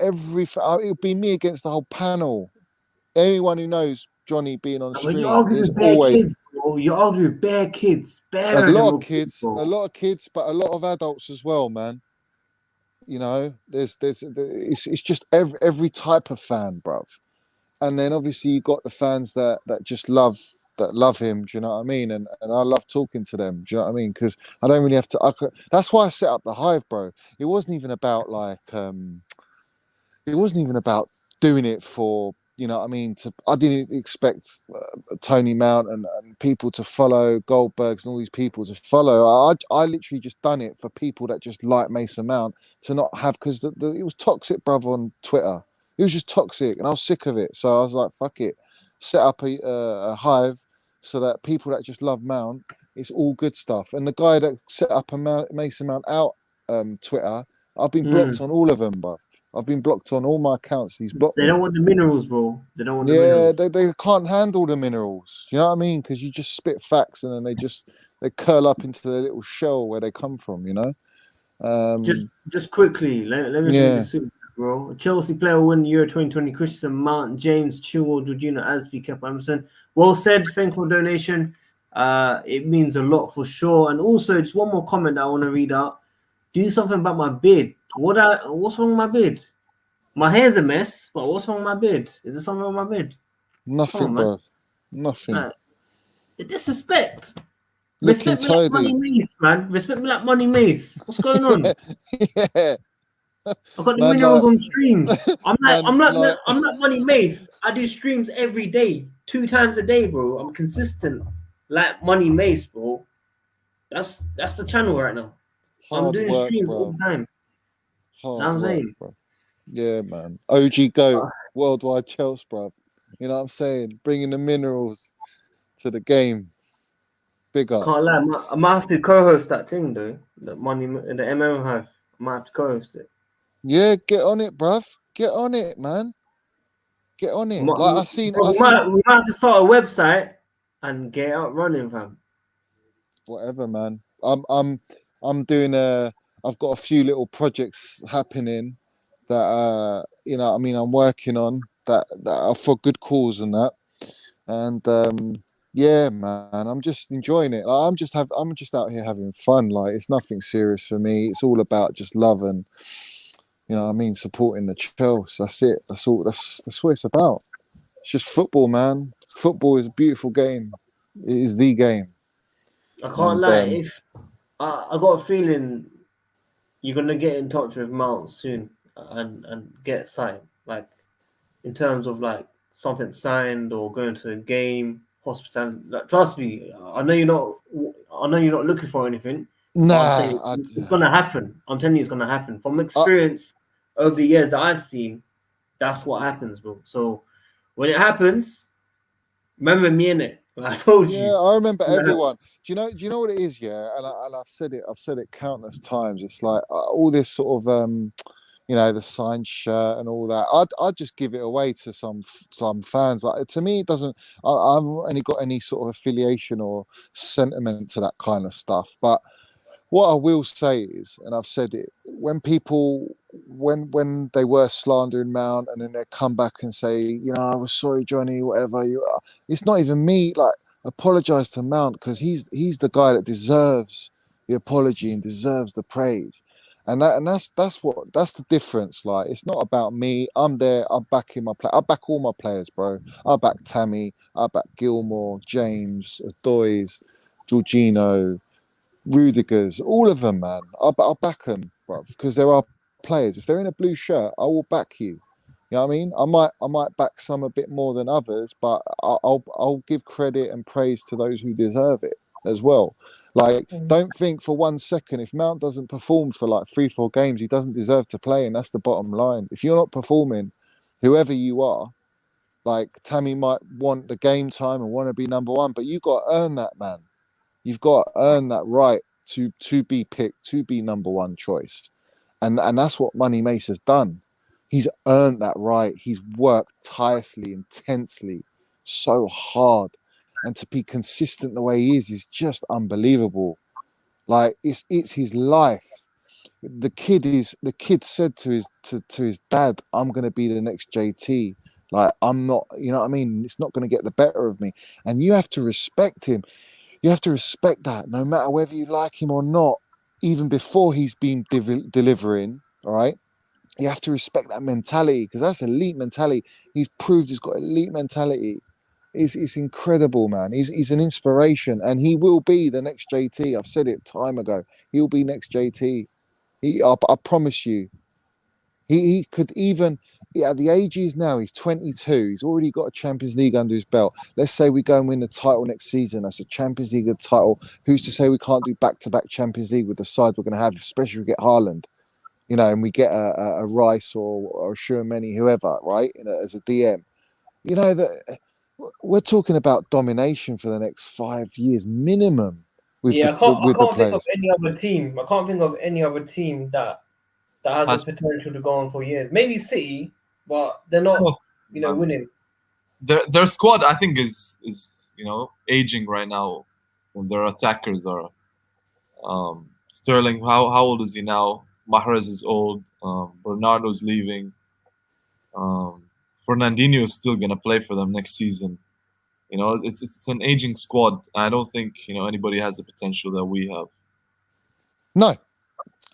it'll be me against the whole panel. Anyone who knows Johnny being on stream is always. Kids, bro. You argue with bare kids, a lot of kids, but a lot of adults as well, man. You know, it's just every type of fan, bruv. And then obviously you got the fans that just love him. Do you know what I mean? And I love talking to them. Do you know what I mean? Because I don't really have to. That's why I set up the Hive, bro. It wasn't even about doing it for. You know what I mean? I didn't expect Tony Mount and people to follow Goldbergs and all these people to follow. I literally just done it for people that just like Mason Mount to not have, because it was toxic, brother, on Twitter. It was just toxic and I was sick of it. So I was like, fuck it. Set up a Hive so that people that just love Mount, it's all good stuff. And the guy that set up a Mason Mount out Twitter, I've been blocked on all of them, bro. I've been blocked on all my accounts. He's blocked me. They don't want the minerals, bro. They don't want the minerals. Yeah, they can't handle the minerals. You know what I mean? Because you just spit facts and then they curl up into their little shell where they come from, you know? Just quickly, let me read the super, bro. A Chelsea player will win Euro 2020. Christian Mount, James, Chilwell, Georgina, Aspi, Kepa Emerson. Well said. Thank you for donation. It means a lot for sure. And also, just one more comment that I want to read out. Do something about my beard. What's wrong with my beard? My hair's a mess, but what's wrong with my beard? Is there something wrong with my beard? Nothing, bro. Nothing. The disrespect. Looking Respect me like Money Mace, man. Respect me like Money Mace. What's going on? Yeah. I've got the minerals on streams. I'm not Money Mace. I do streams every day, 2 times a day, bro. I'm consistent, like Money Mace, bro. That's the channel right now. I'm doing streams all the time. Hard I'm work, saying. bro. Yeah, man. OG GOAT, WorldWideChels, bruv. You know what I'm saying? Bringing the minerals to the game. Big up. Can't lie, I might have to co-host that thing though. The money, the MM have. I might have to co-host it. Yeah, get on it, bruv. Get on it, man. Get on it. Like I seen, We might have to start a website and get it up running, fam. whatever, man. I'm doing I've got a few little projects happening that you know, I mean, I'm working on that are for good cause and that. And yeah, man, I'm just enjoying it. Like, I'm just out here having fun. Like, it's nothing serious for me. It's all about just love and, you know what I mean, supporting the Chelsea. That's it. That's what it's about. It's just football, man. Football is a beautiful game. It is the game. I can't And, lie. If I got a feeling you're gonna get in touch with Mount soon and get signed, like in terms of like something signed or going to a game, hospital. Like, trust me, I know you're not. I know you're not looking for anything. But I'm saying it's gonna happen. I'm telling you, it's gonna happen. From experience over the years that I've seen, that's what happens, bro. So when it happens, remember me in it. I told you. Yeah, I remember everyone. Do you know what it is? Yeah, and I've said it countless times. It's like all this sort of you know, the signed shirt and all that. I'd just give it away to some fans. Like, to me, it doesn't. I haven't any got any sort of affiliation or sentiment to that kind of stuff. But what I will say is, and I've said it, when people when they were slandering Mount and then they come back and say, you know, I was sorry, Johnny, whatever you are, it's not even me. Like, apologize to Mount, because he's the guy that deserves the apology and deserves the praise. And that's the difference. Like, it's not about me. I'm there. I'm backing my play. I back all my players, bro. I back Tammy. I back Gilmore, James, Doys, Jorginho, Rudiger's, all of them, man. I'll back them, bro, because there are players. If they're in a blue shirt, I will back you. You know what I mean? I might back some a bit more than others, but I'll give credit and praise to those who deserve it as well. Like, don't think for 1 second, if Mount doesn't perform for like 3-4 games, he doesn't deserve to play, and that's the bottom line. If you're not performing, whoever you are, like Tammy might want the game time and want to be number one, but you got to earn that, man. You've got to earn that right to be picked, to be number one choice. And that's what Money Mace has done. He's earned that right. He's worked tirelessly, intensely, so hard. And to be consistent the way he is just unbelievable. Like, it's his life. The kid said to his dad, I'm gonna be the next JT. Like, I'm not, you know what I mean? It's not gonna get the better of me. And you have to respect him. You have to respect that, no matter whether you like him or not, even before he's been delivering, all right? You have to respect that mentality, because that's elite mentality. He's proved he's got elite mentality. It's incredible, man. He's an inspiration, and he will be the next JT. I've said it time ago. He'll be next JT. I promise you. He could even, at the age he is now, he's 22. He's already got a Champions League under his belt. Let's say we go and win the title next season. That's a Champions League title. Who's to say we can't do back-to-back Champions League with the side we're going to have, especially if we get Haaland, you know, and we get a Rice or a Tchouaméni, whoever, right, as a DM. You know, that we're talking about domination for the next 5 years minimum with I can't think of players. any other team. I can't think of any other team that has the potential to go on for years. Maybe City, but they're not, winning. Their squad, I think, is aging right now. When their attackers are Sterling. How old is he now? Mahrez is old. Bernardo's leaving. Fernandinho is still gonna play for them next season. You know, it's an aging squad. I don't think anybody has the potential that we have. No.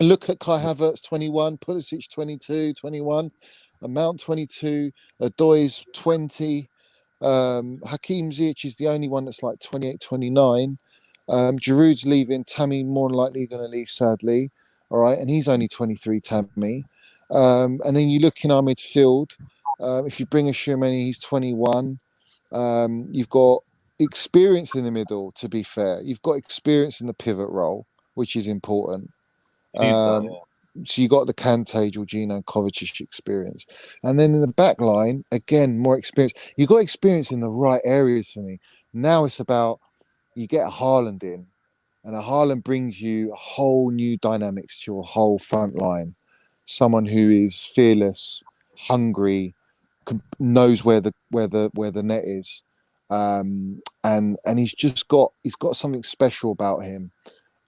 Look at Kai Havertz, 21, Pulisic, 22, 21, Mount, 22, Doy's 20, Hakim Ziyech is the only one that's like 28, 29. Giroud's leaving, Tammy more than likely going to leave, sadly. All right, and he's only 23, Tammy. And then you look in our midfield, if you bring a Tchouaméni, he's 21. You've got experience in the middle, to be fair. You've got experience in the pivot role, which is important. So you got the Kante, Jorginho, and Kovacic experience, and then in the back line again more experience. You got experience in the right areas for me. Now it's about you get a Haaland in, and a Haaland brings you a whole new dynamics to your whole front line. Someone who is fearless, hungry, knows where the net is, and he's got something special about him,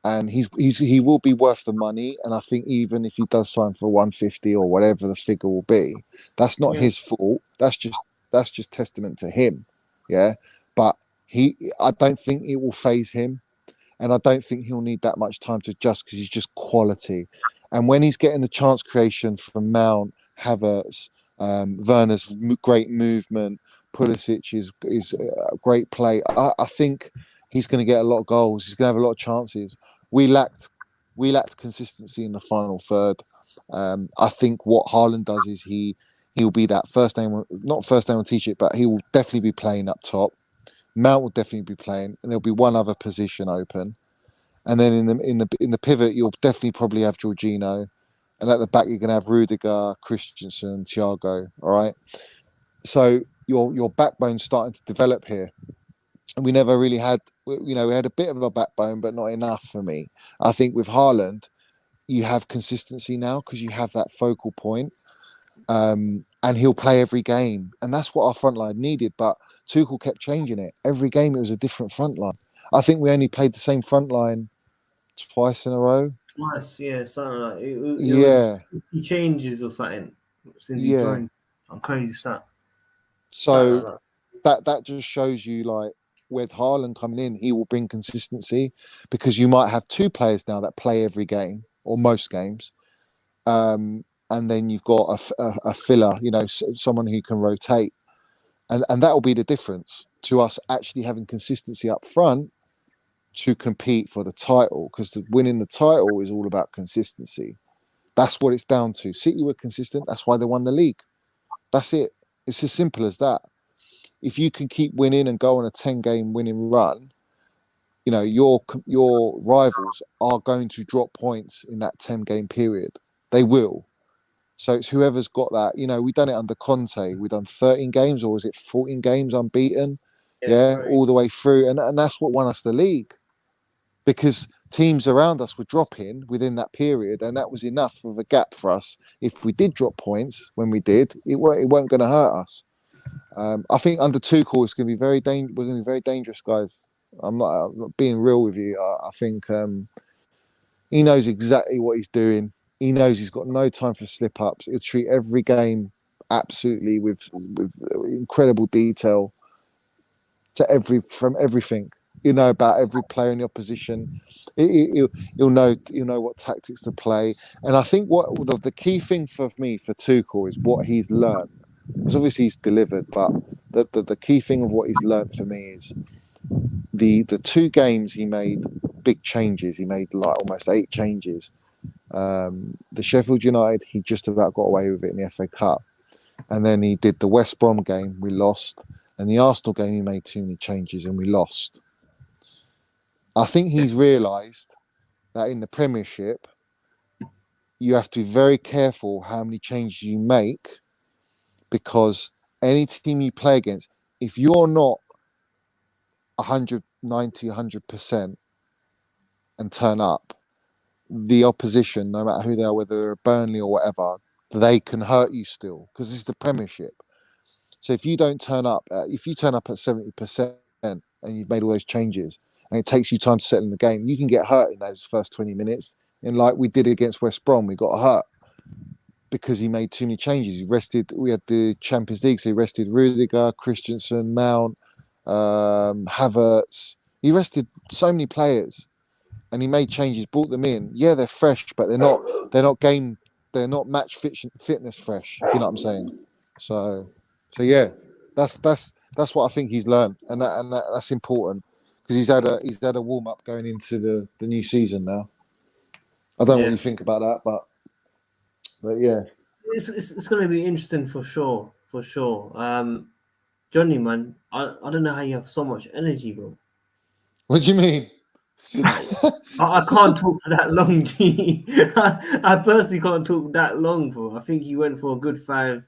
and he will be worth the money. And I think even if he does sign for 150 or whatever the figure will be, that's not his fault. That's just testament to him, yeah. But I don't think it will phase him, and I don't think he'll need that much time to adjust because he's just quality. And when he's getting the chance creation from Mount, Havertz, Werner's great movement, Pulisic is a great play. I think he's going to get a lot of goals. He's going to have a lot of chances. We lacked consistency in the final third. I think what Haaland does is he'll be that not first name on t-shirt, but he will definitely be playing up top. Mount will definitely be playing, and there'll be one other position open. And then in the pivot, you'll definitely probably have Jorginho, and at the back you're going to have Rudiger, Christensen, Thiago. All right, so your backbone's starting to develop here, and we never really had. We had a bit of a backbone, but not enough for me. I think with Haaland, you have consistency now because you have that focal point, and he'll play every game, and that's what our front line needed. But Tuchel kept changing it every game. It was a different front line. I think we only played the same front line twice in a row. Twice, yeah, something like it. Yeah. Was 50 changes or something since he joined. I'm crazy stat. So that just shows you, like, with Haaland coming in, he will bring consistency because you might have two players now that play every game or most games, and then you've got a filler, someone who can rotate, and that will be the difference to us actually having consistency up front to compete for the title, because winning the title is all about consistency. That's what it's down to. City were consistent. That's why they won the league. That's it. It's as simple as that. If you can keep winning and go on a 10-game winning run, your rivals are going to drop points in that 10-game period. They will. So it's whoever's got that. We've done it under Conte. We've done 13 games, or was it 14 games unbeaten? All the way through. And that's what won us the league. Because teams around us were dropping within that period, and that was enough of a gap for us. If we did drop points when we did, it weren't going to hurt us. I think under Tuchel, it's going to be we're going to be very dangerous, guys. I'm not being real with you. I think he knows exactly what he's doing. He knows he's got no time for slip-ups. He'll treat every game absolutely with incredible detail from everything. About every player in the opposition. He'll know what tactics to play. And I think what the key thing for me for Tuchel is what he's learned. Because obviously he's delivered, but the key thing of what he's learned for me is the 2 games he made big changes. He made like almost 8 changes. The Sheffield United, he just about got away with it in the FA Cup. And then he did the West Brom game, we lost. And the Arsenal game, he made too many changes and we lost. I think he's realised that in the Premiership, you have to be very careful how many changes you make, because any team you play against, if you're not 190, 100% and turn up, the opposition, no matter who they are, whether they're Burnley or whatever, they can hurt you still, because it's the Premiership. So if you don't turn up, if you turn up at 70% and you've made all those changes, and it takes you time to settle in the game, you can get hurt in those first 20 minutes. And like we did against West Brom, we got hurt because he made too many changes. We had the Champions League, so he rested Rudiger, Christensen, Mount, Havertz. He rested so many players, and he made changes, brought them in. Yeah, they're fresh, but they're not match fitness fresh. If you know what I'm saying? So yeah, that's what I think he's learned, and that's important. Because he's had a warm up going into the new season now. I don't know what you think about that, but yeah, it's going to be interesting for sure. Johnny, man, I don't know how you have so much energy, bro. What do you mean? I can't talk for that long, G. I personally can't talk that long for. I think you went for a good 5-6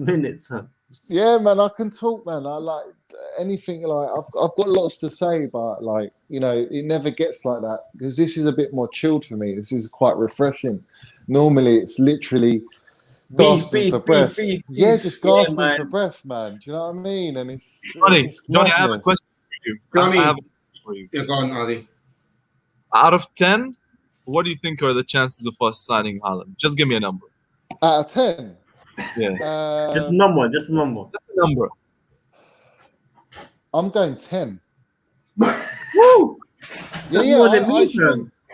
minutes, huh? Yeah, man, I can talk, man. I like anything. Like I've got lots to say, but like it never gets like that because this is a bit more chilled for me. This is quite refreshing. Normally, it's literally gasping for breath. Yeah, just gasping for breath, man. Do you know what I mean? And Johnny, I have a question for you. Johnny. I have a question for you. Yeah, go on, Ali. Out of 10, what do you think are the chances of us signing Haaland? Just give me a number. Out of 10. Yeah. Just a number. Just a number. I'm going 10. Woo! Yeah. More than me,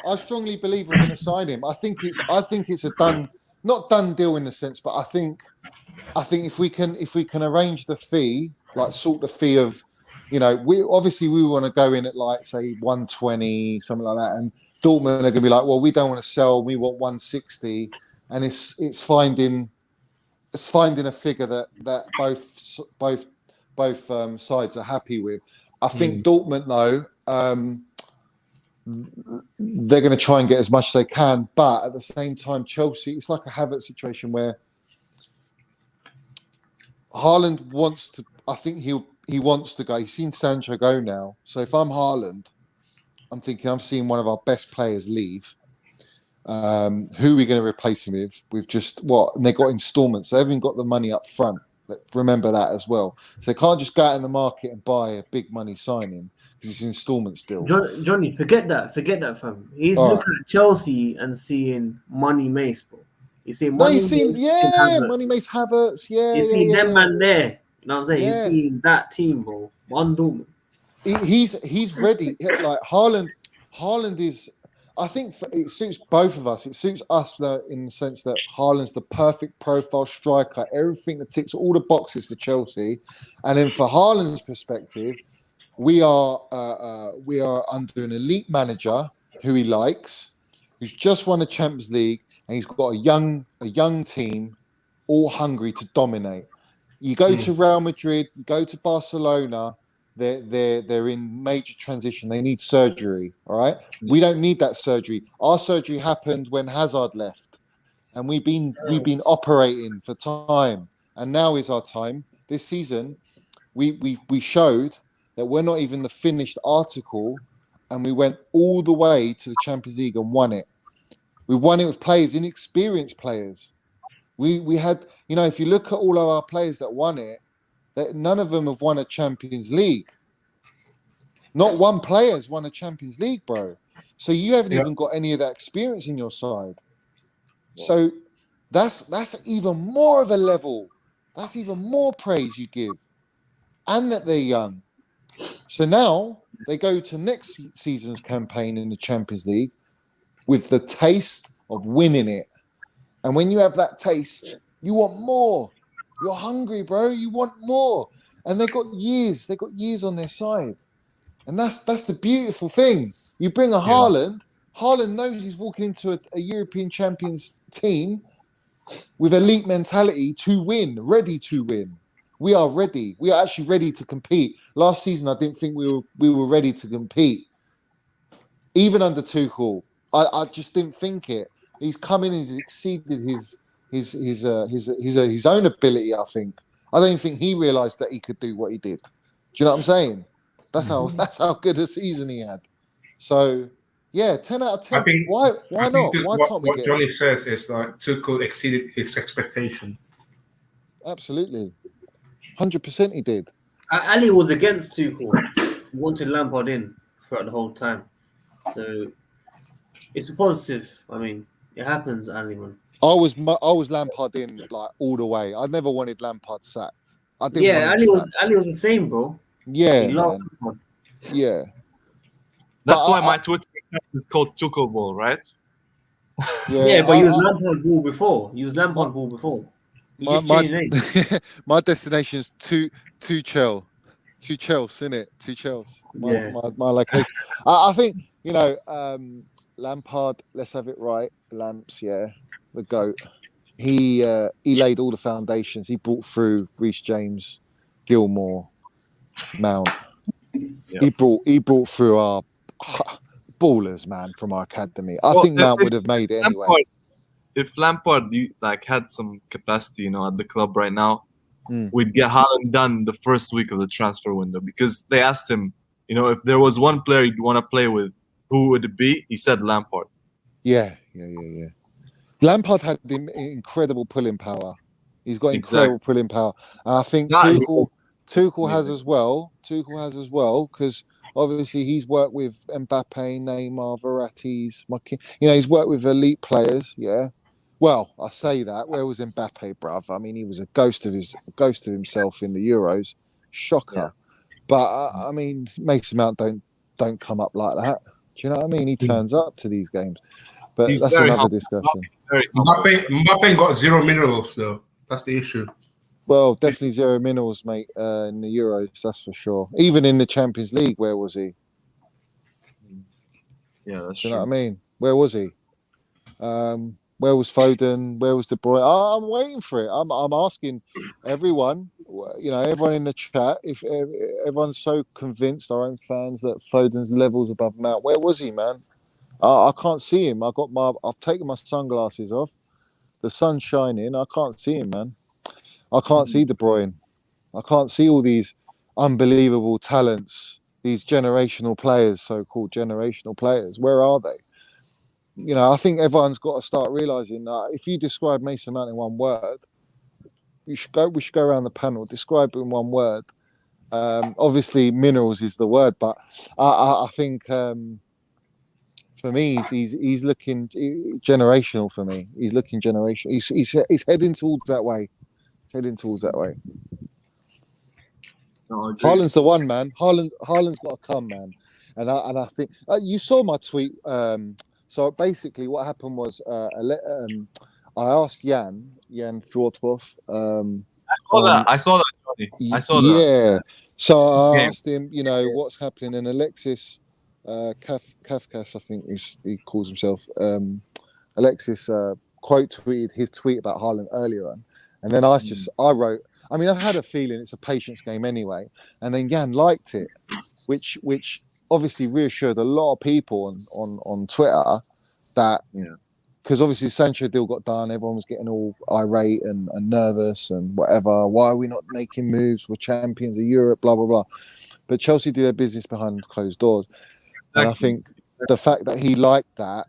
I strongly believe we're going to sign him. I think it's a not done deal in the sense, but I think if we can arrange the fee, like sort the fee of, we want to go in at like say 120, something like that, and Dortmund are going to be like, well, we don't want to sell, we want 160, and it's finding a figure that both sides are happy with. I think Dortmund though. They're going to try and get as much as they can, but at the same time, Chelsea, it's like a Havertz situation where Haaland wants to. I think he wants to go. He's seen Sancho go now. So if I'm Haaland, I'm thinking I'm seeing one of our best players leave. Who are we going to replace him with? We've just what? And they got installments. They haven't got the money up front. Remember that as well. So they can't just go out in the market and buy a big money signing because it's installment still. Johnny, forget that, fam. He's looking at Chelsea and seeing Money Mace, bro. He's seeing Money Mace. Money Mace Havertz. Yeah, he's seeing them man there. You know what I'm saying? Yeah. He's seeing that team, bro. One Dortmund. He's ready. Like Haaland is. I think it suits both of us. It suits us in the sense that Haaland's the perfect profile striker, everything that ticks all the boxes for Chelsea. And then for Haaland's perspective, we are under an elite manager who he likes, who's just won the Champions League, and he's got a young team, all hungry to dominate. You go to Real Madrid, you go to Barcelona. They're in major transition. They need surgery. All right, we don't need that surgery. Our surgery happened when Hazard left, and we've been operating for time. And now is our time. This season, we showed that we're not even the finished article, and we went all the way to the Champions League and won it. We won it with players, inexperienced players. We had, if you look at all of our players that won it. None of them have won a Champions League. Not one player has won a Champions League, bro. So you haven't even got any of that experience in your side. So that's even more of a level. That's even more praise you give. And that they're young. So now they go to next season's campaign in the Champions League with the taste of winning it. And when you have that taste, you want more. You're hungry, bro. You want more. And they got years. They got years on their side. And that's the beautiful thing. You bring a Haaland. Haaland knows he's walking into a European Champions team with elite mentality to win, ready to win. We are ready. We are actually ready to compete. Last season, I didn't think we were ready to compete. Even under Tuchel, I just didn't think it. He's come in and he's exceeded his own ability. I think. I don't think he realised that he could do what he did. Do you know what I'm saying? That's how good a season he had. So yeah, 10 out of 10. I think, why not? Why can't we what get Johnny says is like Tuchel exceeded his expectation. Absolutely, 100% he did. Ali was against Tuchel. He wanted Lampard in throughout the whole time. So it's a positive. I mean, it happens, Ali, man. I was Lampard in like all the way. I never wanted Lampard sacked. I didn't. Yeah, Ali was the same, bro. Yeah, he loved Lampard. Yeah. That's why my Twitter account is called Tuchel Ball, right? Yeah, but he was Lampard Ball before. My destination is Tuchel, innit? Tuchel. My location. I think Lampard. Let's have it right. Lamps, yeah, the GOAT. He laid all the foundations. He brought through Reece James, Gilmore, Mount. Yep. He brought through our ballers, man, from our academy. I Well, think Mount would have made it anyway. If Lampard had some capacity, at the club right now, Mm. we'd get Haaland done the first week of the transfer window, because they asked him, if there was one player you'd want to play with, who would it be? He said Lampard. Yeah. Lampard had incredible pulling power. He's got incredible pulling power. And I think Tuchel has as well. Tuchel has as well, because obviously he's worked with Mbappe, Neymar, Verratti. He's worked with elite players. Yeah. Well, I say that. Where was Mbappe, bruv? I mean, he was a ghost of himself in the Euros. Shocker. Yeah. But I mean, Mason Mount don't come up like that. Do you know what I mean? He turns up to these games. But that's another discussion. Mbappe got 0 minerals, though. That's the issue. Well, definitely 0 minerals, mate, in the Euros, that's for sure. Even in the Champions League, where was he? Yeah, that's true. You know what I mean? Where was he? Where was Foden? Where was De Bruyne? I'm waiting for it. I'm asking everyone, everyone in the chat, if everyone's so convinced, our own fans, that Foden's levels above Mount. Where was he, man? I can't see him. I've taken my sunglasses off. The sun's shining. I can't see him, man. I can't see De Bruyne. I can't see all these unbelievable talents, these generational players, so-called generational players. Where are they? I think everyone's got to start realising that if you describe Mason Mount in one word, we should go around the panel, describe it in one word. Obviously, minerals is the word, but I think for me, he's looking generational. For me, he's looking generational. He's heading towards that way. No, Haaland's the one, man. Haaland's got to come, man. And I think you saw my tweet. So basically, what happened was I asked Jan Fjordhoff. I saw that, Johnny. I saw that. Yeah. So I asked him, what's happening, and Alexis Kafkas, I think he calls himself. Alexis quote tweeted his tweet about Haaland earlier on, and then I wrote. I mean, I had a feeling it's a patience game anyway, and then Jan liked it, which obviously reassured a lot of people on Twitter that, because obviously Sancho deal got done, everyone was getting all irate and nervous and whatever. Why are we not making moves? We're champions of Europe, blah blah blah. But Chelsea did their business behind closed doors, and I think the fact that he liked that,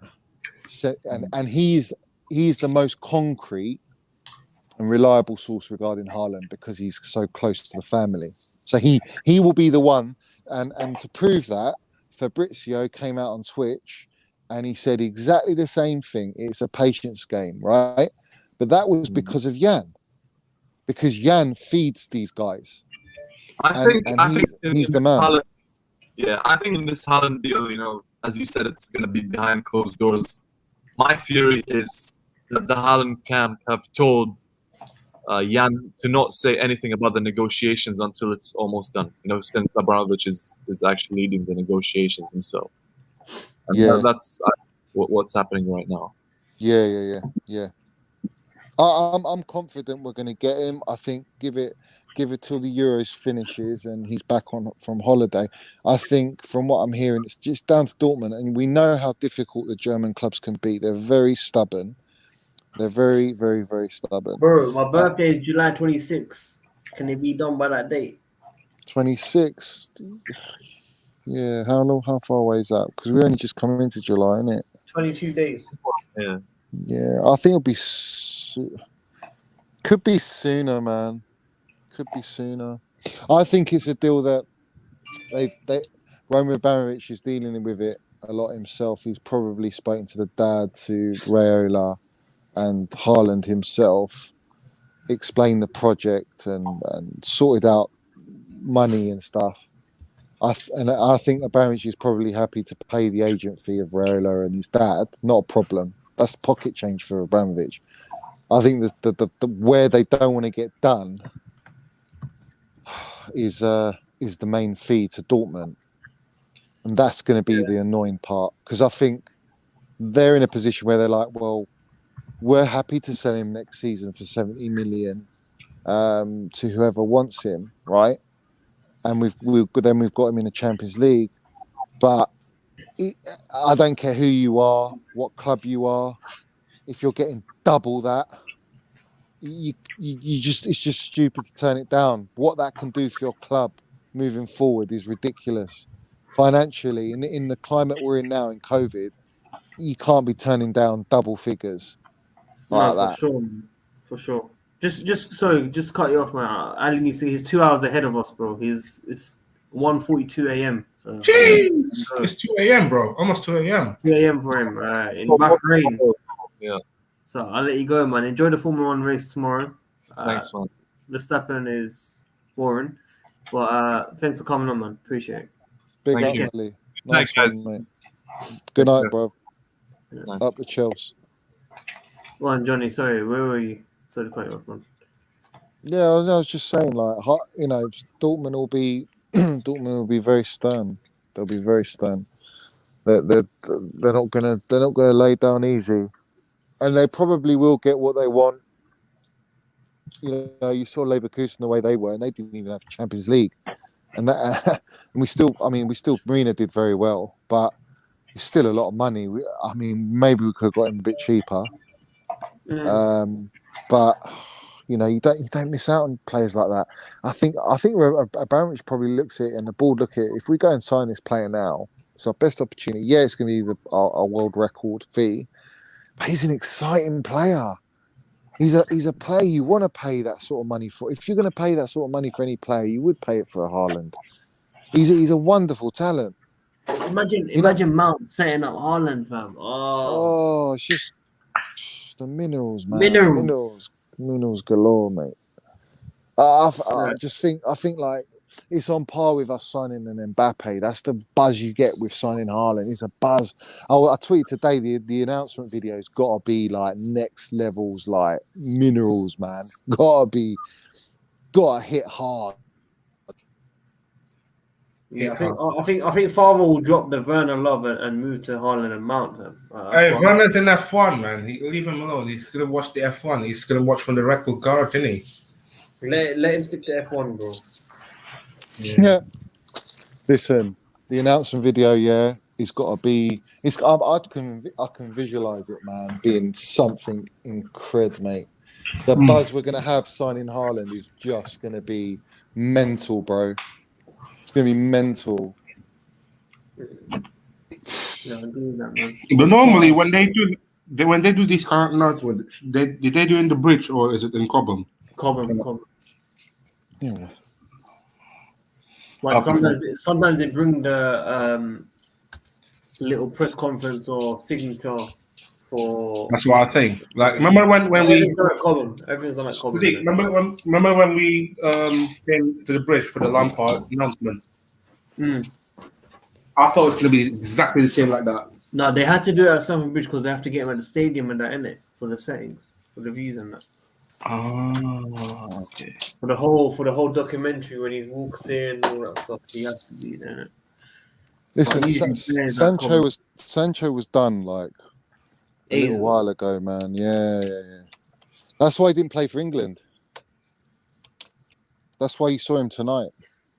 and he's the most concrete and reliable source regarding Haaland because he's so close to the family. So he will be the one. And to prove that, Fabrizio came out on Twitch and he said exactly the same thing. It's a patience game, right? But that was because of Jan. Because Jan feeds these guys. I think he's the man. Haaland, I think in this Haaland deal, as you said, it's going to be behind closed doors. My theory is that the Haaland camp have told Jan to not say anything about the negotiations until it's almost done. Since Abramovich is actually leading the negotiations himself. And that's what's happening right now. Yeah. I'm confident we're going to get him. I think give it till the Euros finishes and he's back from holiday. I think from what I'm hearing, it's just down to Dortmund, and we know how difficult the German clubs can be. They're very stubborn. They're very, very, very stubborn. Bro, my birthday is July 26th. Can it be done by that date? 26th? Yeah, how far away is that? Because we're only just coming into July, isn't it? 22 days. Yeah. Yeah, I think it'll be... Could be sooner, man. Could be sooner. I think it's a deal that Roman Abramovich is dealing with it a lot himself. He's probably spoken to the dad, to Raiola, and Haaland himself, explained the project and sorted out money and stuff. I think Abramovich is probably happy to pay the agent fee of Raiola and his dad. Not a problem. That's pocket change for Abramovich. I think the where they don't want to get done is the main fee to Dortmund, and that's going to be the annoying part, because I think they're in a position where they're like, well, we're happy to sell him next season for 70 million to whoever wants him, right? And we've got him in the Champions League, but I don't care who you are, what club you are. If you're getting double that, you just it's just stupid to turn it down. What that can do for your club moving forward is ridiculous. Financially, in the climate we're in now in COVID, you can't be turning down double figures No, like for that. sure, man. For sure. Just cut you off, man. Ali needs to. He's 2 hours ahead of us, bro. It's 1:42 a.m. So Jeez, it's 2 a.m., bro. Almost 2 a.m. 2 a.m. for him in Bahrain. Yeah. So I'll let you go, man. Enjoy the Formula One race tomorrow. Thanks, man. Verstappen is boring, but thanks for coming on, man. Appreciate it. Big Thank up, you. Ali. night, Nice guys. one, mate. Good night, bro. Night. Up the Chels. Well, and Johnny, sorry, where were you? Sorry to cut you off, man. Yeah, I was just saying, like, Dortmund will be Dortmund will be very stern. They'll be very stern. They're not gonna lay down easy, and they probably will get what they want. You know, you saw Leverkusen the way they were, and they didn't even have Champions League, and that and we still Marina did very well, but it's still a lot of money. Maybe we could have got him a bit cheaper, but. You know, you don't miss out on players like that. I think Abramovich probably looks at it and the board look at it. If we go and sign this player now, it's our best opportunity. Yeah, it's going to be our world record fee, but he's an exciting player. He's a player you want to pay that sort of money for. If you're going to pay that sort of money for any player, you would pay it for a Haaland. He's a wonderful talent. Imagine Mount setting up Haaland, fam. Oh, it's just the minerals, man. Minerals galore, mate. I think like it's on par with us signing an Mbappe. That's the buzz you get with signing Haaland. It's a buzz. I tweeted today the announcement video's got to be like next levels, like minerals, man. Got to hit hard. yeah. I think Farmer will drop the Werner Love and move to Haaland and Mount. Hey, Werner's in F1, man. Leave him alone. He's gonna watch the F1. He's gonna watch from the Red Bull car, isn't he? Let him stick to F1, bro. Yeah. Listen, the announcement video, it's got to be. I can visualize it, man, being something incredible, mate. The buzz we're gonna have signing Haaland is just gonna be mental, bro. It's gonna be mental. Yeah, I'm doing that, man. But normally, when they do these car announcements, did they do in the bridge or is it in Cobham? Cobham. Yeah. Like sometimes they bring the little press conference or signature for. That's what I think. Like, remember when we Everything's done at Cobham. Everything's done at Cobham. remember when we came to the bridge for the Lampard announcement? I thought it was gonna be exactly the same like that. No, they had to do it at Stamford Bridge because they have to get him at the stadium and that, innit? For the settings, for the views and that. Oh, okay. For the whole documentary when he walks in, all that stuff, he has to be there. Listen, Sancho was done like a little while ago, man. Yeah. That's why he didn't play for England. That's why you saw him tonight.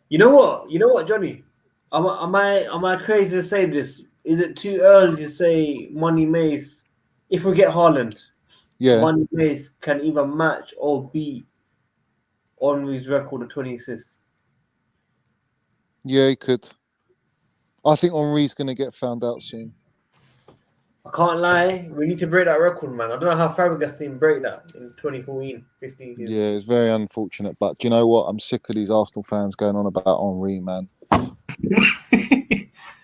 You know what, Johnny? Am I crazy to say this? Is it too early to say Money Mace? If we get Haaland, Money Mace can either match or beat Henry's record of 20 assists. Yeah, he could. I think Henry's going to get found out soon. I can't lie. We need to break that record, man. I don't know how Fabregas didn't break that in 2014, 15 years. Yeah, it's very unfortunate. But do you know what? I'm sick of these Arsenal fans going on about Henry, man.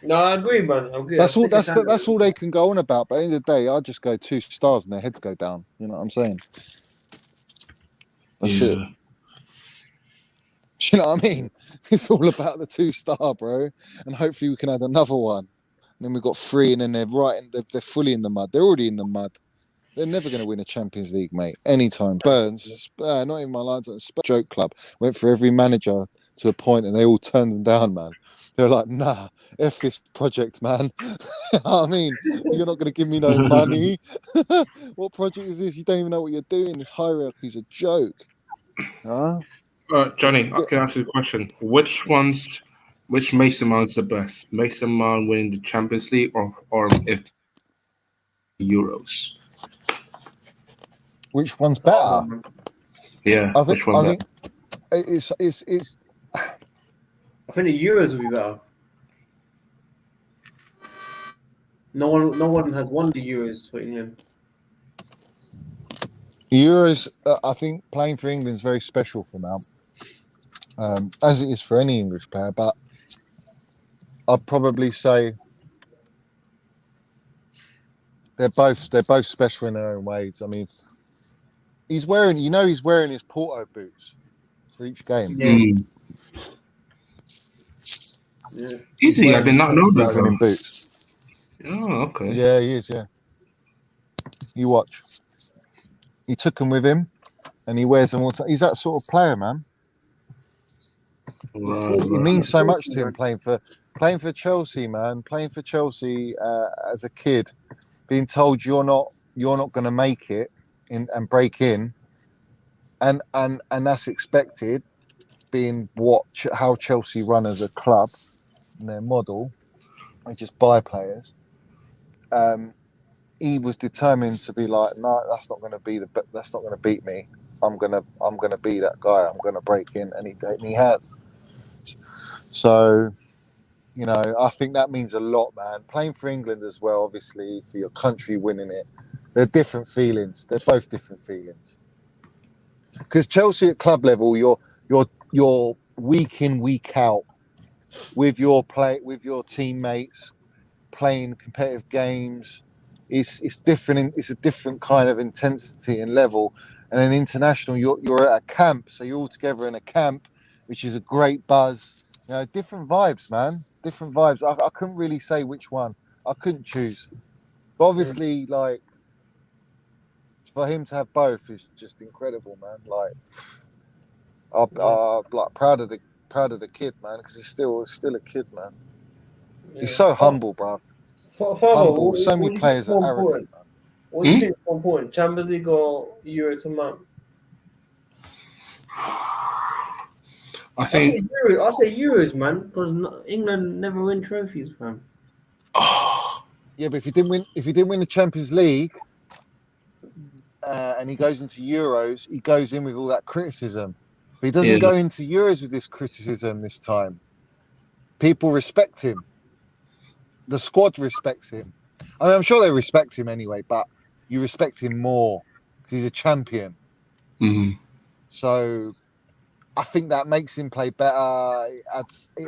No, I agree, man. I agree. That's all they can go on about. But at the end of the day, I just go 2 stars and their heads go down. You know what I'm saying? That's it. Do you know what I mean? It's all about the 2-star, bro. And hopefully we can add another one. And then we've got 3, and then they're fully in the mud. They're already in the mud. They're never going to win a Champions League, mate. Anytime. Spurs, not even my lines. Spurs joke club went for every manager to a point, and they all turned them down, man. They're like, nah, F this project, man. I mean, you're not going to give me no money. What project is this? You don't even know what you're doing. This hierarchy's a joke. Huh? Johnny, I can ask you a question. Which ones Which Mason Mount's the best? Mason Mount winning the Champions League or if Euros? Which one's better? Yeah, I think which one's that? it's I think the Euros will be better. No one has won the Euros for England. Euros. I think playing for England is very special for Mount, as it is for any English player. But I'd probably say they're both special in their own ways. I mean, he's wearing his Porto boots for each game. Yeah. Yeah. Easy, I did not know that. Winning boots. Oh, okay. Yeah, he is. Yeah, you watch. He took them with him, and he wears them all. He's that sort of player, man. Right. It means so much to him playing for Chelsea, man. Playing for Chelsea as a kid, being told you're not going to make it and break in, and that's expected. Being how Chelsea run as a club and their model, they just buy players. He was determined to be like, no, that's not going to beat me. I'm gonna be that guy. I'm gonna break in, and he had. So, I think that means a lot, man. Playing for England as well, obviously, for your country winning it, they're different feelings. They're both different feelings. Because Chelsea at club level, you're week in, week out with your teammates, playing competitive games. It's different. It's a different kind of intensity and level. And then international, you're at a camp, so you're all together in a camp, which is a great buzz. Different vibes, man. Different vibes. I couldn't really say which one. I couldn't choose. But obviously, like, for him to have both is just incredible, man. Like, I'm like proud of the kid, man, because he's still a kid, man. Yeah. He's so humble, bro. Humble. So many players are arrogant, man. What do you think is more important, Champions League or Euros and Mount? I think I say Euros, man, because England never win trophies, man. Yeah, but if he didn't win the Champions League, and he goes into Euros, he goes in with all that criticism. But he doesn't go into Euros with this criticism this time. People respect him. The squad respects him. I mean, I'm sure they respect him anyway, but you respect him more because he's a champion. Mm-hmm. So I think that makes him play better. It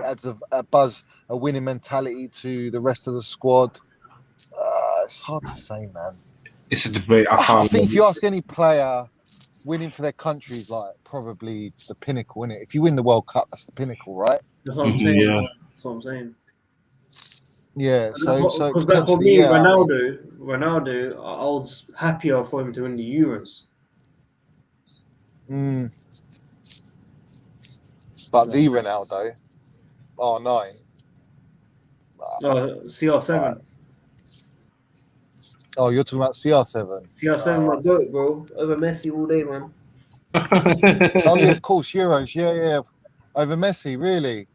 adds a buzz, a winning mentality to the rest of the squad. It's hard to say, man. It's a debate. I think if you ask any player, winning for their country is like probably the pinnacle, isn't it? If you win the World Cup, that's the pinnacle, right? That's what I'm saying. Yeah. That's what I'm saying. Yeah. So for me, Ronaldo, I was happier for him to win the Euros. But the Ronaldo, R9. CR7. Oh, you're talking about CR7. CR7, my goat, bro. Over Messi all day, man. Oh yeah, of course, Euros. Yeah. Over Messi, really?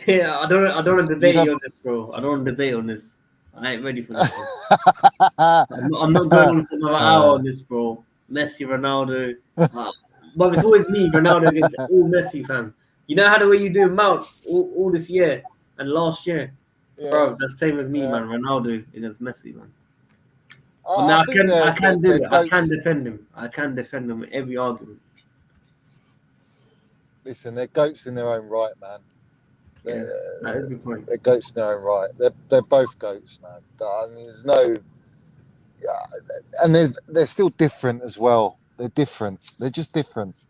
Yeah, I don't want to debate you on this, bro. I don't want to debate on this. I ain't ready for this. I'm not going on for another hour on this, bro. Messi, Ronaldo. But it's always me, Ronaldo against all Messi fans. You know how the way you do Mount all this year and last year, bro. That's the same as me, man. Ronaldo against Messi, man. I can do it. I can defend him. I can defend him in every argument. Listen, they're goats in their own right, man. That is a good point. They're goats in their own right. They're both goats, man. I mean, there's no, and they're still different as well. They're different. They're just different.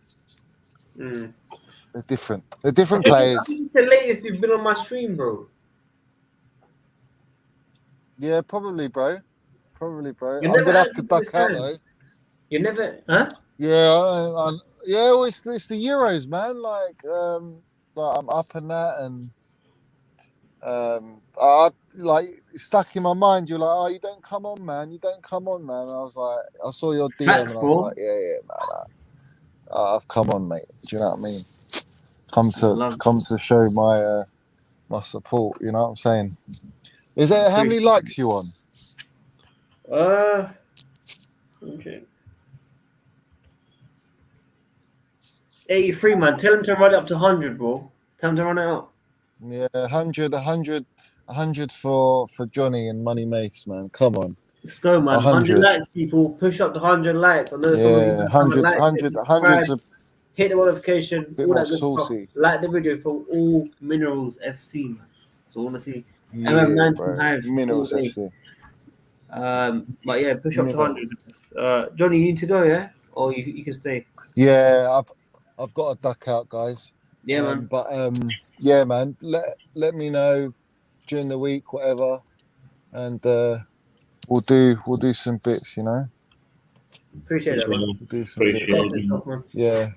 They're different. They're different players. I think it's the latest you've been on my stream, bro. Yeah, probably, bro. I'm You're gonna have to duck out though. You never, huh? Yeah, well, it's the Euros, man. Like I'm up in that, and I like stuck in my mind. You're like, oh, you don't come on, man. And I was like, I saw your DM, Facts, and I was like, nah. I've come on, mate. Do you know what I mean? Come to show my support. You know what I'm saying? Is it how many likes you on? Okay. 83, man. Tell him to run it up to 100, bro. Tell him to run it up. Yeah, 100 for Johnny and Money Mace, man. Come on. Let's go, man. 100 100. likes, people. Push up to 100 likes. I know some of you Yeah, guys haven't 100, liked it. 100, Subscribe, 100's a hit the notification, bit all more that good stuff. saucy. Like the video for all Minerals FC, man. So I want to see Yeah, MM19 bro. Hive Minerals all day. FC. But yeah, push up to Minerals. 100. Johnny, you need to go, yeah? Or you can stay. Yeah, I've got to duck out, guys. Yeah, man. But yeah, man. Let me know during the week, whatever, and we'll do some bits, you know. Appreciate that, man. We'll do some bits. Lots of stuff, man. Yeah.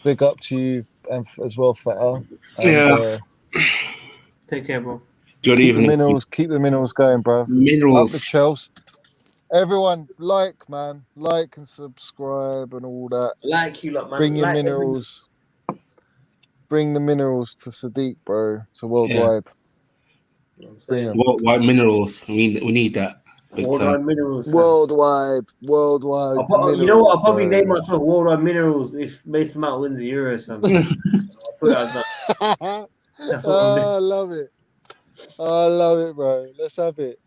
Big up to you and as well, Feta. Yeah. Take care, bro. Good keep evening. Keep the minerals going, bro. Minerals. Up the Chels. Everyone, man. Like and subscribe and all that. Like you lot, man. Bring your like minerals. Bring the minerals to Sadiq, bro. To Worldwide. Bring them. Worldwide minerals. We need that. Worldwide Minerals. Worldwide minerals. You know what? I'll probably bro. name myself Worldwide Minerals if Mason Mount wins the Euros. I'll put it as that. That's what I'm doing. I love it. I love it, bro. Let's have it.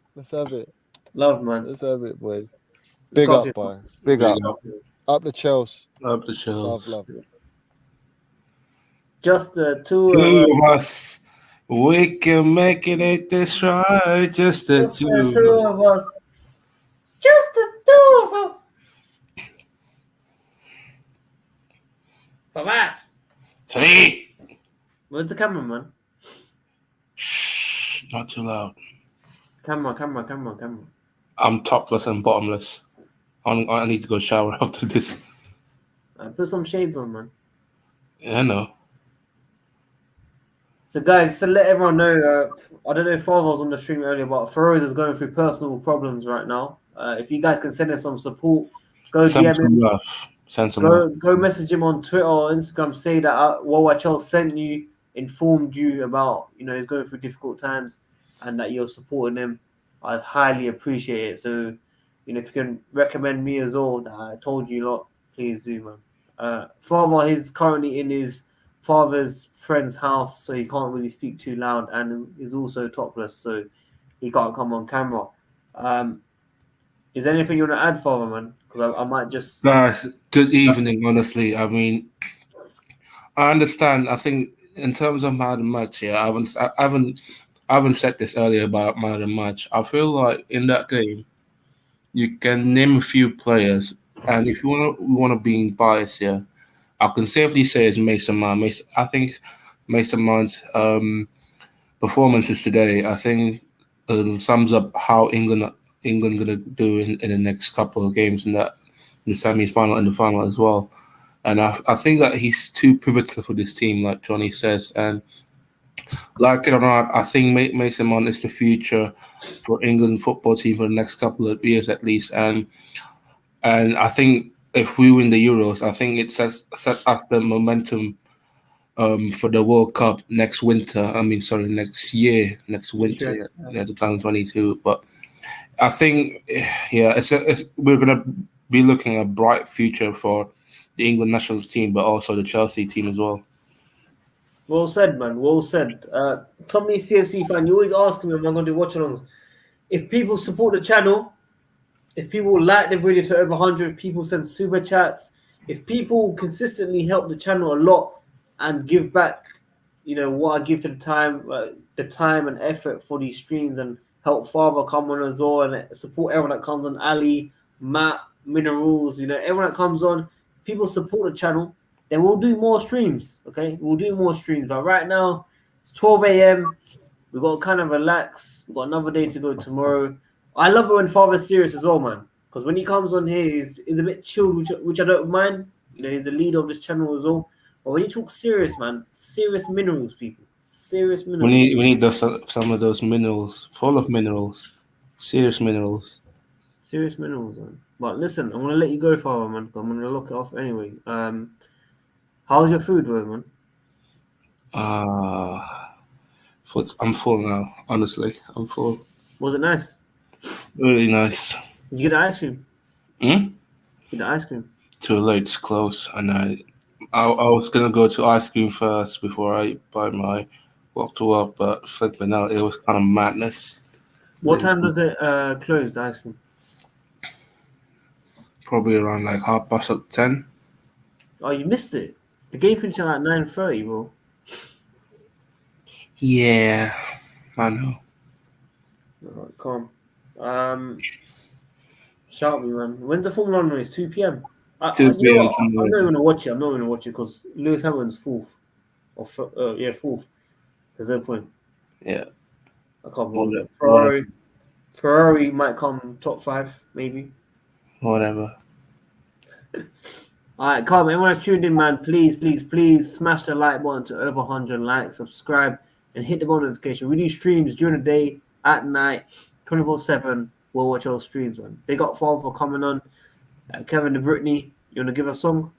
Love, man. Let's have it, boys. Big up, boys. Big up. Up the Chels. Up the Chels. Love. Just the two of us. We can make it this right. Just the two of us. Just the two of us. Bye-bye. Three. Where's the camera, man? Shh. Not too loud. Camera. I'm topless and bottomless. I need to go shower after this. Put some shades on, man. Yeah, I know. So, guys, to let everyone know, I don't know if Father was on the stream earlier, but Feroz is going through personal problems right now. If you guys can send us some support, go DM him. Send some love. Go message him on Twitter or Instagram. Say that WorldWideChels sent you, informed you about, he's going through difficult times and that you're supporting him. I'd highly appreciate it. So, if you can recommend me as well, that I told you lot, please do, man. Father, he's currently in his father's friend's house, so he can't really speak too loud, and is also topless, so he can't come on camera. Is there anything you want to add, Father, man? Because I might just... Guys, good evening, honestly. I mean, I understand. I think in terms of man of the match, yeah, I haven't said this earlier about man of the match. I feel like in that game, you can name a few players, and if you want to be biased, yeah, I can safely say it's Mason Mount. I think Mason Mount's performances today, I think, sums up how England gonna do in the next couple of games in the semi-final and the final as well. And I think that he's too pivotal for this team, like Johnny says. And like it or not, I think Mason Mount is the future for England football team for the next couple of years at least. And I think if we win the Euros, I think it set us the momentum for the World Cup next winter. Next winter, 2022. But I think, yeah, we're gonna be looking at a bright future for the England national team, but also the Chelsea team as well. Well said, man. Well said. Tommy CFC fan, you always ask me, am I going to do watch-alongs? If people support the channel, if people like the video to over 100, if people send super chats, if people consistently help the channel a lot and give back, what I give to the time and effort for these streams, and help Father come on as well, and support everyone that comes on, Ali, Matt, Minerals, everyone that comes on, people support the channel, then we'll do more streams, okay? We'll do more streams. But right now, it's 12 a.m. We've got to kind of relax. We've got another day to go tomorrow. I love it when Father's serious as well, man. Because when he comes on here, he's a bit chilled, which I don't mind. He's the leader of this channel as well. But when you talk serious, man, serious minerals, people. Serious minerals. We need some of those minerals, full of minerals. Serious minerals. Serious minerals, man. But listen, I'm going to let you go, Father, man. I'm going to lock it off anyway. How's your food, man? I'm full now. Honestly, I'm full. Was it nice? Really nice. Did you get the ice cream? Hmm? Get the ice cream. Too late. It's close, and I was gonna go to ice cream first before I buy my walk to work, but flipping out, it was kind of madness. What time does it close, the ice cream? Probably around like 10:30. Oh, you missed it. The game finished at like 9:30, bro. Yeah, I know. Alright, calm. Shout me, man. When's the Formula 1 race? 2 p.m. 2 You know p.m. what? I'm not tomorrow. even gonna watch it. I'm not gonna watch it because Lewis Hamilton's fourth. Fourth. There's no point. Yeah. I can't believe it. Ferrari might come top 5, maybe. Whatever. Alright, calm. Everyone that's tuned in, man, please smash the like button to over 100 likes, subscribe, and hit the bell notification. We do streams during the day, at night, 24/7. WorldWideChels streams, man. Big up for coming on. Kevin De Brittany, you want to give a song?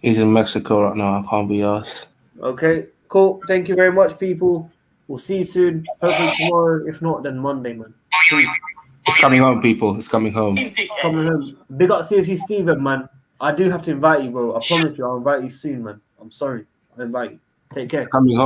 He's in Mexico right now. I can't be asked. Okay, cool. Thank you very much, people. We'll see you soon. Hopefully tomorrow. If not, then Monday, man. Peace. It's coming home, people. It's coming home. Coming home. Big up CSC Steven, man. I do have to invite you, bro. I promise you, I'll invite you soon, man. I'm sorry. I'll invite you. Take care. Coming home.